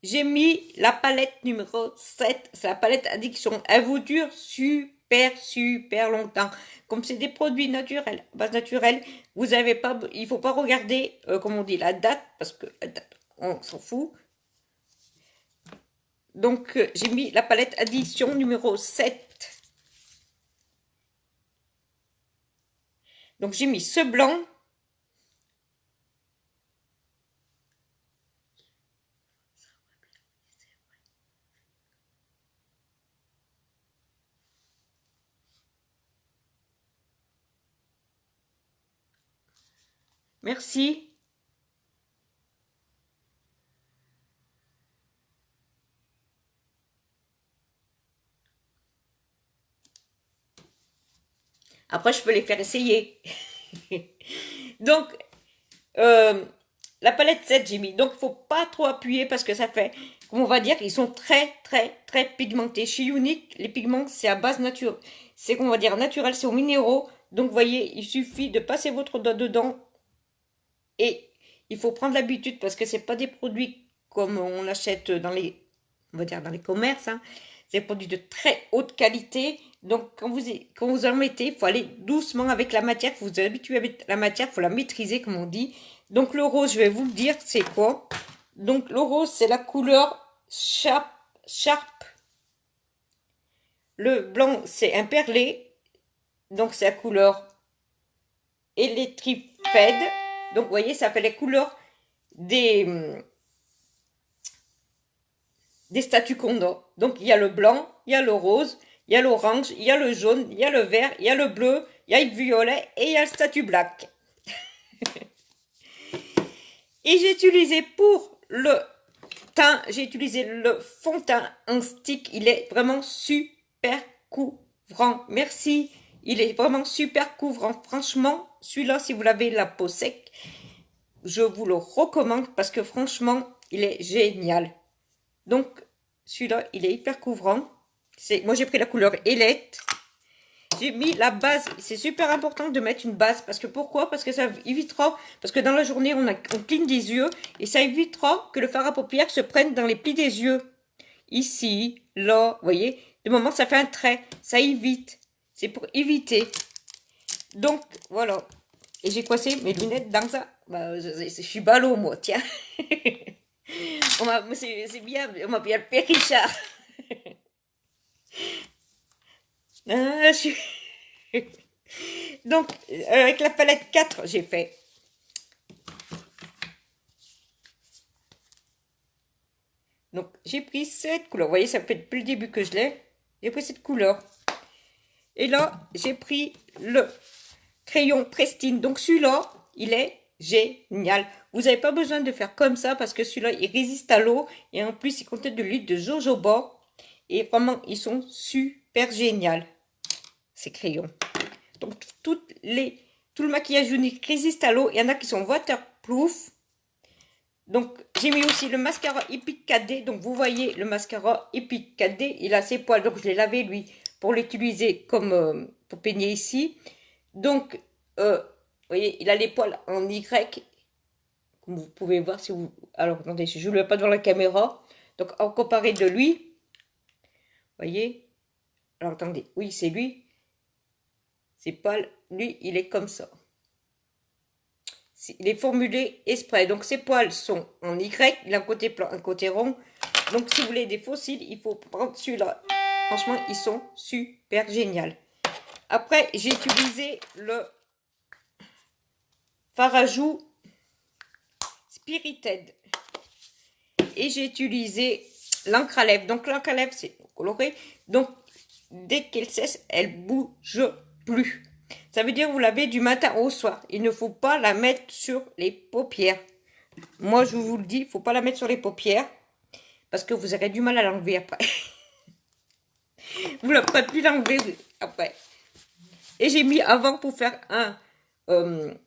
j'ai mis la palette numéro 7. C'est la palette Addiction. Elle vous dure super longtemps. Comme c'est des produits naturels, base naturelle, vous avez pas, il faut pas regarder, comme on dit, la date, parce que la date, on s'en fout. Donc j'ai mis la palette Addiction numéro 7. Donc j'ai mis ce blanc. Merci. Après, je peux les faire essayer. Donc, la palette 7, j'ai mis. Donc, il ne faut pas trop appuyer parce que ça fait, comme on va dire, ils sont très pigmentés. Chez Unique, les pigments, c'est à base naturelle. C'est, qu'on va dire, naturel, c'est aux minéraux. Donc, vous voyez, il suffit de passer votre doigt dedans. Et il faut prendre l'habitude parce que c'est pas des produits comme on achète dans les, on va dire, dans les commerces. Hein. C'est des produits de très haute qualité. Donc, quand vous en mettez, il faut aller doucement avec la matière. Il faut vous habituer avec la matière. Il faut la maîtriser, comme on dit. Donc, le rose, je vais vous le dire, c'est quoi? Donc, le rose, c'est la couleur Sharp. Le blanc, c'est un perlé. Donc, c'est la couleur Electrified. Donc, vous voyez, ça fait les couleurs des statues qu'on a. Donc, il y a le blanc, il y a le rose, il y a l'orange, il y a le jaune, il y a le vert, il y a le bleu, il y a le violet et il y a le statue black. Et j'ai utilisé pour le teint, j'ai utilisé le fond de teint en stick. Il est vraiment super couvrant. Merci. Il est vraiment super couvrant. Franchement, celui-là, si vous l'avez la peau sec, je vous le recommande parce que franchement, il est génial. Donc, celui-là, il est hyper couvrant. Moi, j'ai pris la couleur Ailette. J'ai mis la base. C'est super important de mettre une base. Parce que pourquoi? Parce que ça évitera. Parce que dans la journée, on cligne des yeux. Et ça évitera que le fard à paupières se prenne dans les plis des yeux. Ici, là, vous voyez. De moment, ça fait un trait. Ça évite. C'est pour éviter. Donc, voilà. Et j'ai coincé mes lunettes dans ça. Bah, je suis ballot, moi, tiens. C'est bien, on m'appelle Père Richard. Ah, donc, avec la palette 4, j'ai fait. Donc, j'ai pris cette couleur. Vous voyez, ça fait depuis le début que je l'ai. J'ai pris cette couleur. Et là, j'ai pris le crayon Prestine. Donc, celui-là, il est génial. Vous n'avez pas besoin de faire comme ça parce que celui-là, il résiste à l'eau. Et en plus, il contient de l'huile de jojoba. Et vraiment, ils sont super géniaux, ces crayons. Donc, tout le maquillage unique résiste à l'eau. Il y en a qui sont waterproof. Donc, j'ai mis aussi le mascara Epic KD. Donc, vous voyez, le mascara Epic KD, il a ses poils. Donc, je l'ai lavé, lui, pour l'utiliser comme pour peigner ici. Donc, vous voyez, il a les poils en Y. Comme vous pouvez voir, si vous... Alors, attendez, je ne le mets pas devant la caméra. Donc, en comparé de lui, vous voyez. Alors, attendez, oui, c'est lui. C'est pas... Lui, il est comme ça. Il est formulé exprès. Donc, ses poils sont en Y. Il a un côté plat, un côté rond. Donc, si vous voulez des fossiles, il faut prendre celui-là. Franchement, ils sont super géniaux. Après, j'ai utilisé le fard à joues Spirited. Et j'ai utilisé l'encre à lèvres. Donc, l'encre à lèvres, c'est coloré. Donc, dès qu'elle cesse, elle bouge plus. Ça veut dire que vous lavez du matin au soir. Il ne faut pas la mettre sur les paupières. Moi, je vous le dis, il ne faut pas la mettre sur les paupières. Parce que vous aurez du mal à l'enlever après. Vous ne pourrez plus l'enlever après. Et j'ai mis avant pour faire une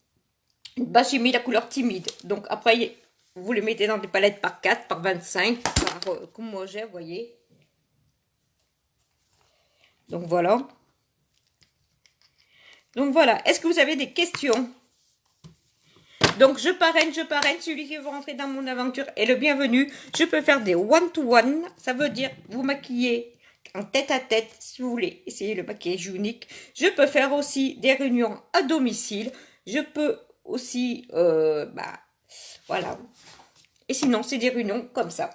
base, j'ai mis la couleur timide. Donc après, vous les mettez dans des palettes par 4, par 25, comme moi j'ai, vous voyez. Donc voilà. Donc voilà. Est-ce que vous avez des questions? Donc je parraine. Celui qui veut rentrer dans mon aventure est le bienvenu. Je peux faire des one-to-one. Ça veut dire vous maquiller en tête-à-tête si vous voulez essayer le maquillage unique. Je peux faire aussi des réunions à domicile. Je peux aussi... voilà. Et sinon, c'est des réunions comme ça.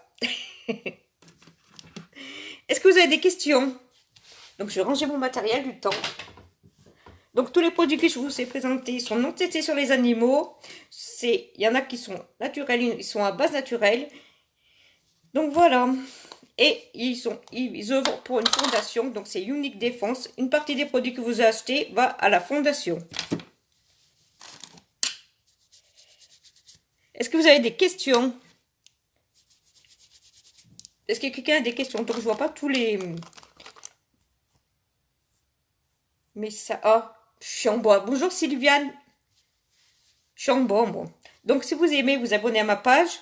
Est-ce que vous avez des questions? Donc, je vais ranger mon matériel du temps. Donc, tous les produits que je vous ai présentés sont non testés sur les animaux. Il y en a qui sont naturels, ils sont à base naturelle. Donc, voilà. Et ils œuvrent pour une fondation. Donc, c'est Unique Défense. Une partie des produits que vous achetez va à la fondation. Est-ce que vous avez des questions? Est-ce que quelqu'un a des questions? Donc, je vois pas tous les... Mais ça... Ah, Chambois. Bonjour Sylviane. Chambon, bon. Donc, si vous aimez, vous abonnez à ma page.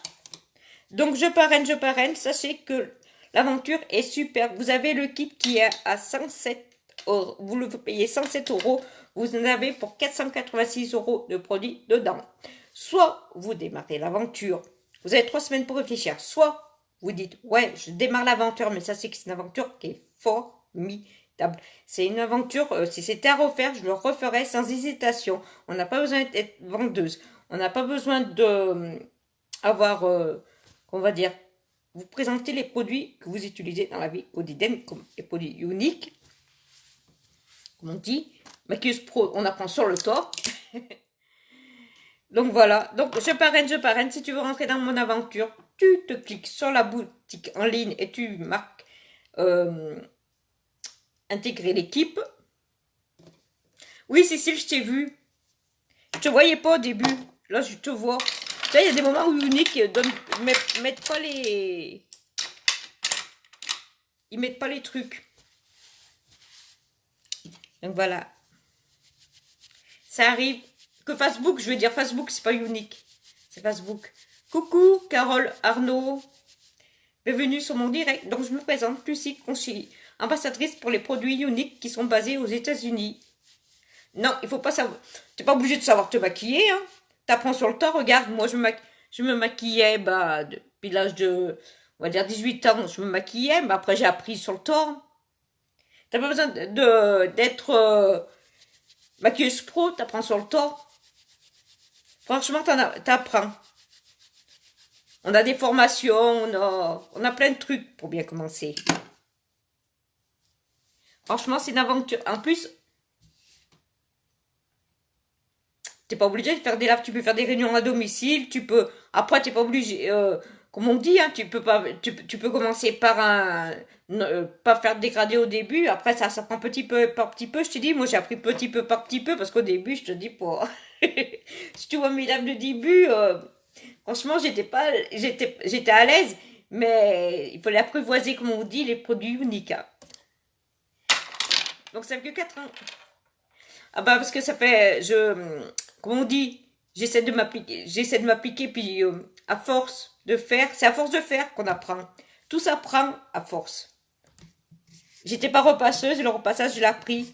Donc, je parraine. Sachez que l'aventure est super. Vous avez le kit qui est à 107 €. Vous le payez 107 €. Vous en avez pour 486 € de produits dedans. Soit vous démarrez l'aventure. Vous avez 3 semaines pour réfléchir. Soit vous dites, ouais, je démarre l'aventure, mais ça, c'est que c'est une aventure qui est formidable. C'est une aventure, si c'était à refaire, je le referais sans hésitation. On n'a pas besoin d'être vendeuse. On n'a pas besoin de avoir, on va dire, vous présenter les produits que vous utilisez dans la vie quotidienne, comme les produits uniques. Comme on dit, maquilleuse pro, on apprend sur le tas. Donc voilà, donc je parraine. Si tu veux rentrer dans mon aventure, tu te cliques sur la boutique en ligne et tu marques intégrer l'équipe. Oui, Cécile, je t'ai vu. Je te voyais pas au début. Là, je te vois. sais, il y a des moments où Unique mettent pas les... Ils mettent pas les trucs. Donc voilà. Ça arrive. Que Facebook, je veux dire Facebook, c'est pas Unique. C'est Facebook. Coucou, Carole Arnaud. Bienvenue sur mon direct. Donc je me présente, Lucie Conchy, ambassadrice pour les produits Unique qui sont basés aux États-Unis. Non, il faut pas savoir. T'es pas obligé de savoir te maquiller, hein. T'apprends sur le temps. Regarde, moi je me maquillais depuis l'âge de, on va dire 18 ans, je me maquillais, mais après j'ai appris sur le temps. T'as pas besoin d'être maquilleuse pro, t'apprends sur le temps. Franchement, t'apprends. On a des formations, on a plein de trucs pour bien commencer. Franchement, c'est une aventure. En plus, t'es pas obligé de faire des lives, tu peux faire des réunions à domicile, tu peux. Après, t'es pas obligé. Comme on dit, hein, tu peux commencer par pas faire dégrader au début. Après, ça prend petit peu par petit peu. Je te dis, moi, j'ai appris petit peu par petit peu parce qu'au début, je te dis pas. Si tu vois mes lives de début, franchement, j'étais à l'aise, mais il fallait apprivoiser, comme on dit, les produits uniques. Hein. Donc, ça fait que 4 ans. Ah bah parce que ça fait, comme on dit, j'essaie de m'appliquer, puis à force de faire, c'est à force de faire qu'on apprend. Tout s'apprend à force. J'étais pas repasseuse, le repassage je l'ai appris.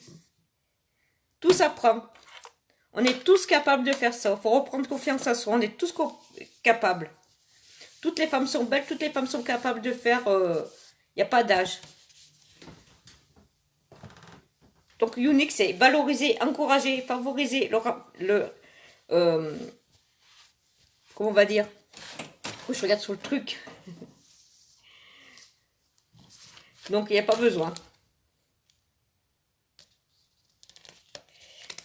Tout s'apprend. On est tous capables de faire ça. Il faut reprendre confiance en soi. On est tous capables. Toutes les femmes sont belles, toutes les femmes sont capables de faire. Il n'y a pas d'âge. Donc, Unique, c'est valoriser, encourager, favoriser comment on va dire? Oh, je regarde sur le truc. Donc, il n'y a pas besoin.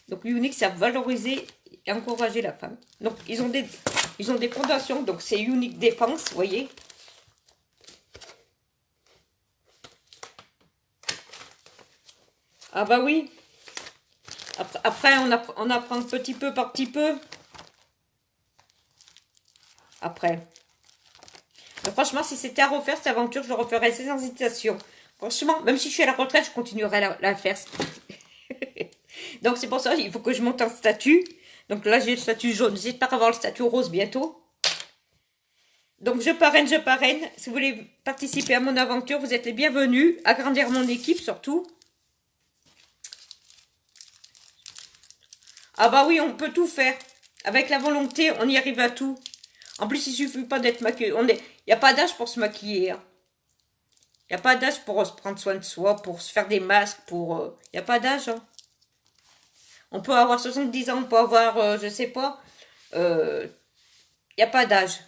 Donc, Unique, c'est valoriser et encourager la femme. Donc, ils ont des fondations. Donc, c'est Unique Défense, vous voyez? Ah bah oui. Après on apprend petit peu par petit peu. Après. Donc, franchement, si c'était à refaire cette aventure, je le referais sans hésitation. Franchement, même si je suis à la retraite, je continuerai à la faire. Donc, c'est pour ça qu'il faut que je monte un statut. Donc là, j'ai le statut jaune. J'espère avoir le statut rose bientôt. Donc, je parraine, je parraine. Si vous voulez participer à mon aventure, vous êtes les bienvenus. Agrandir mon équipe, surtout. Ah bah oui, on peut tout faire. Avec la volonté, on y arrive à tout. En plus, il suffit pas d'être maquillé. Il n'y a pas d'âge pour se maquiller. Hein. Il n'y a pas d'âge pour se prendre soin de soi, pour se faire des masques, il n'y a pas d'âge. Hein. On peut avoir 70 ans, on peut avoir, je sais pas. Il n'y a pas d'âge.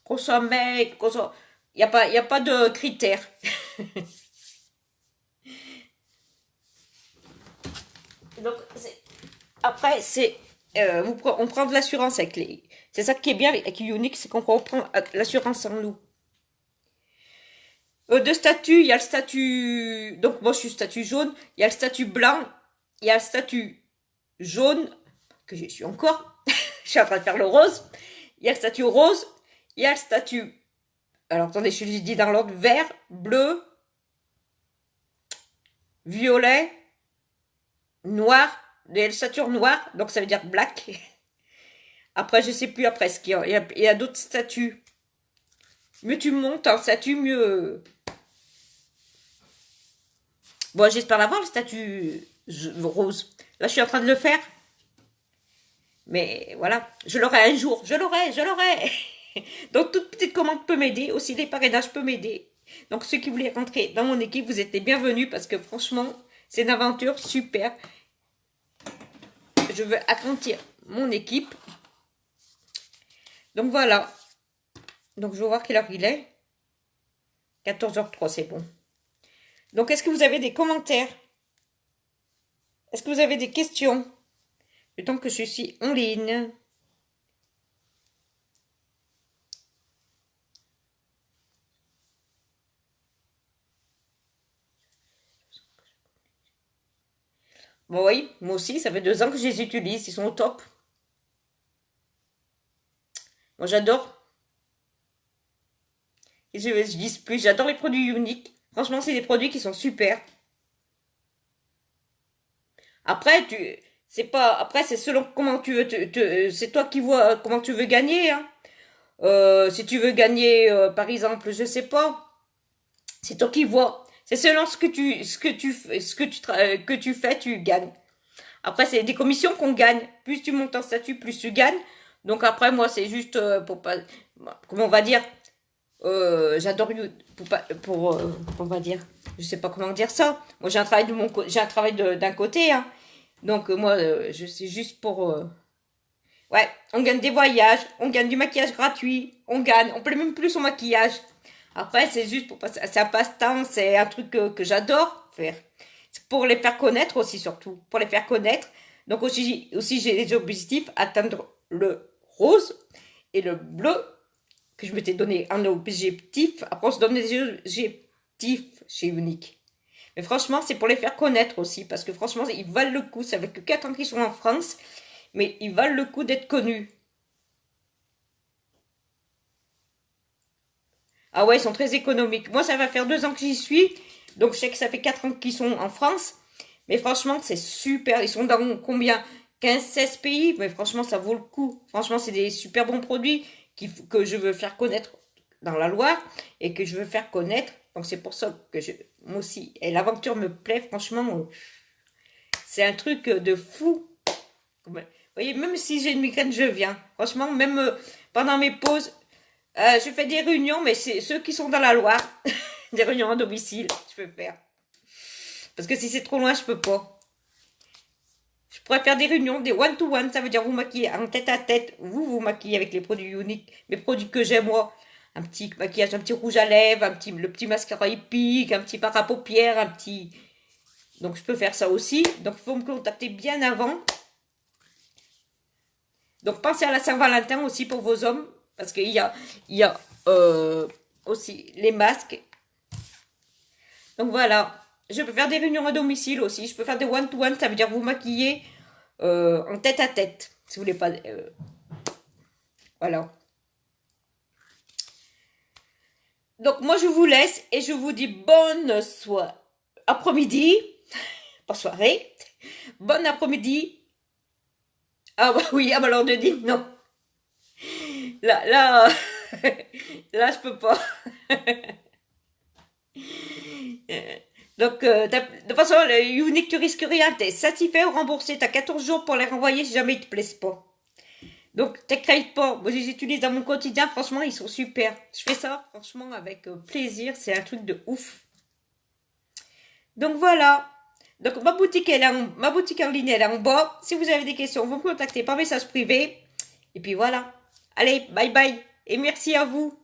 Qu'on soit mec, qu'on soit... Il n'y a pas de critères. Donc, après, on prend de l'assurance avec les... C'est ça qui est bien avec Unique, c'est qu'on reprend l'assurance en nous. De statut, il y a le statut... Donc, moi, je suis statut jaune. Il y a le statut blanc. Il y a le statut jaune, que je suis encore. Je suis en train de faire le rose. Il y a le statut rose. Il y a le statut... Alors, attendez, je lui dis dans l'ordre. Vert, bleu, violet, noir. Il y a le statut noir, donc ça veut dire black. Après, je sais plus après ce qu'il y a. Il y a d'autres statuts. Mieux tu montes en statut, mieux... Bon, j'espère l'avoir, le statut rose. Là, je suis en train de le faire. Mais voilà, je l'aurai un jour. Je l'aurai. Donc, toute petite commande peut m'aider. Aussi, les parrainages peuvent m'aider. Donc, ceux qui voulaient rentrer dans mon équipe, vous êtes les bienvenus parce que franchement, c'est une aventure super. Je veux agrandir mon équipe. Donc, voilà. Donc, je vais voir quelle heure il est. 14h03, c'est bon. Donc, est-ce que vous avez des commentaires? Est-ce que vous avez des questions? Le temps que je suis en ligne. Bon, oui, moi aussi, ça fait 2 ans que je les utilise. Ils sont au top. Moi, j'adore. Et je dis plus, j'adore les produits uniques. Franchement, c'est des produits qui sont super. Après, après, c'est selon comment tu veux, c'est toi qui vois comment tu veux gagner, hein. Si tu veux gagner, par exemple, je sais pas, c'est toi qui vois. C'est selon que tu fais, tu gagnes. Après, c'est des commissions qu'on gagne. Plus tu montes en statut, plus tu gagnes. Donc après, moi, c'est juste pour pas, comment on va dire, j'adore on va dire, je sais pas comment dire ça. Moi, j'ai un travail j'ai un travail d'un côté, hein. Donc moi, je c'est juste pour, ouais, on gagne des voyages, on gagne du maquillage gratuit, on paye même plus son maquillage. Après, c'est juste pour passer, c'est un passe-temps, c'est un truc que j'adore faire. C'est pour les faire connaître aussi, surtout. Pour les faire connaître. Donc aussi j'ai les objectifs, atteindre le rose et le bleu, que je m'étais donné un objectif. Après, on se donne des objectifs chez Unique. Mais franchement, c'est pour les faire connaître aussi, parce que franchement, ils valent le coup. Ça fait que 4 ans qu'ils sont en France, mais ils valent le coup d'être connus. Ah ouais, ils sont très économiques. Moi, ça va faire 2 ans que j'y suis. Donc, je sais que ça fait 4 ans qu'ils sont en France. Mais franchement, c'est super. Ils sont dans combien 15, 16 pays. Mais franchement, ça vaut le coup. Franchement, c'est des super bons produits que je veux faire connaître dans la Loire et que je veux faire connaître. Donc, c'est pour ça que moi aussi. Et l'aventure me plaît, franchement. C'est un truc de fou. Vous voyez, même si j'ai une migraine, je viens. Franchement, même pendant mes pauses, je fais des réunions, mais c'est ceux qui sont dans la Loire. Des réunions à domicile, je peux faire. Parce que si c'est trop loin, je peux pas. Je pourrais faire des réunions, des one-to-one, ça veut dire vous maquiller en tête à tête. Vous maquillez avec les produits uniques, mes produits que j'aime moi. Un petit maquillage, un petit rouge à lèvres, le petit mascara épique, un petit fard à paupières, un petit... Donc je peux faire ça aussi. Donc il faut me contacter bien avant. Donc pensez à la Saint-Valentin aussi pour vos hommes. Parce il y a aussi les masques. Donc voilà. Je peux faire des réunions à domicile aussi. Je peux faire des one-to-one. Ça veut dire vous maquiller en tête à tête. Si vous voulez pas... voilà. Donc moi je vous laisse et je vous dis bonne soirée. Après-midi. Pas soirée. Bon après-midi. Ah bah oui, ah bah alors de dire non. Là, là je peux pas. Donc, de toute façon, le Unique, tu risques rien. T'es satisfait ou remboursé. T'as 14 jours pour les renvoyer si jamais ils te plaisent pas. Donc, t'inquiète pas. Moi, je les utilise dans mon quotidien. Franchement, ils sont super. Je fais ça, franchement, avec plaisir. C'est un truc de ouf. Donc, voilà. Donc, ma boutique en ligne, elle est en bas. Si vous avez des questions, vous me contactez par message privé. Et puis, voilà. Allez, bye bye. Et merci à vous.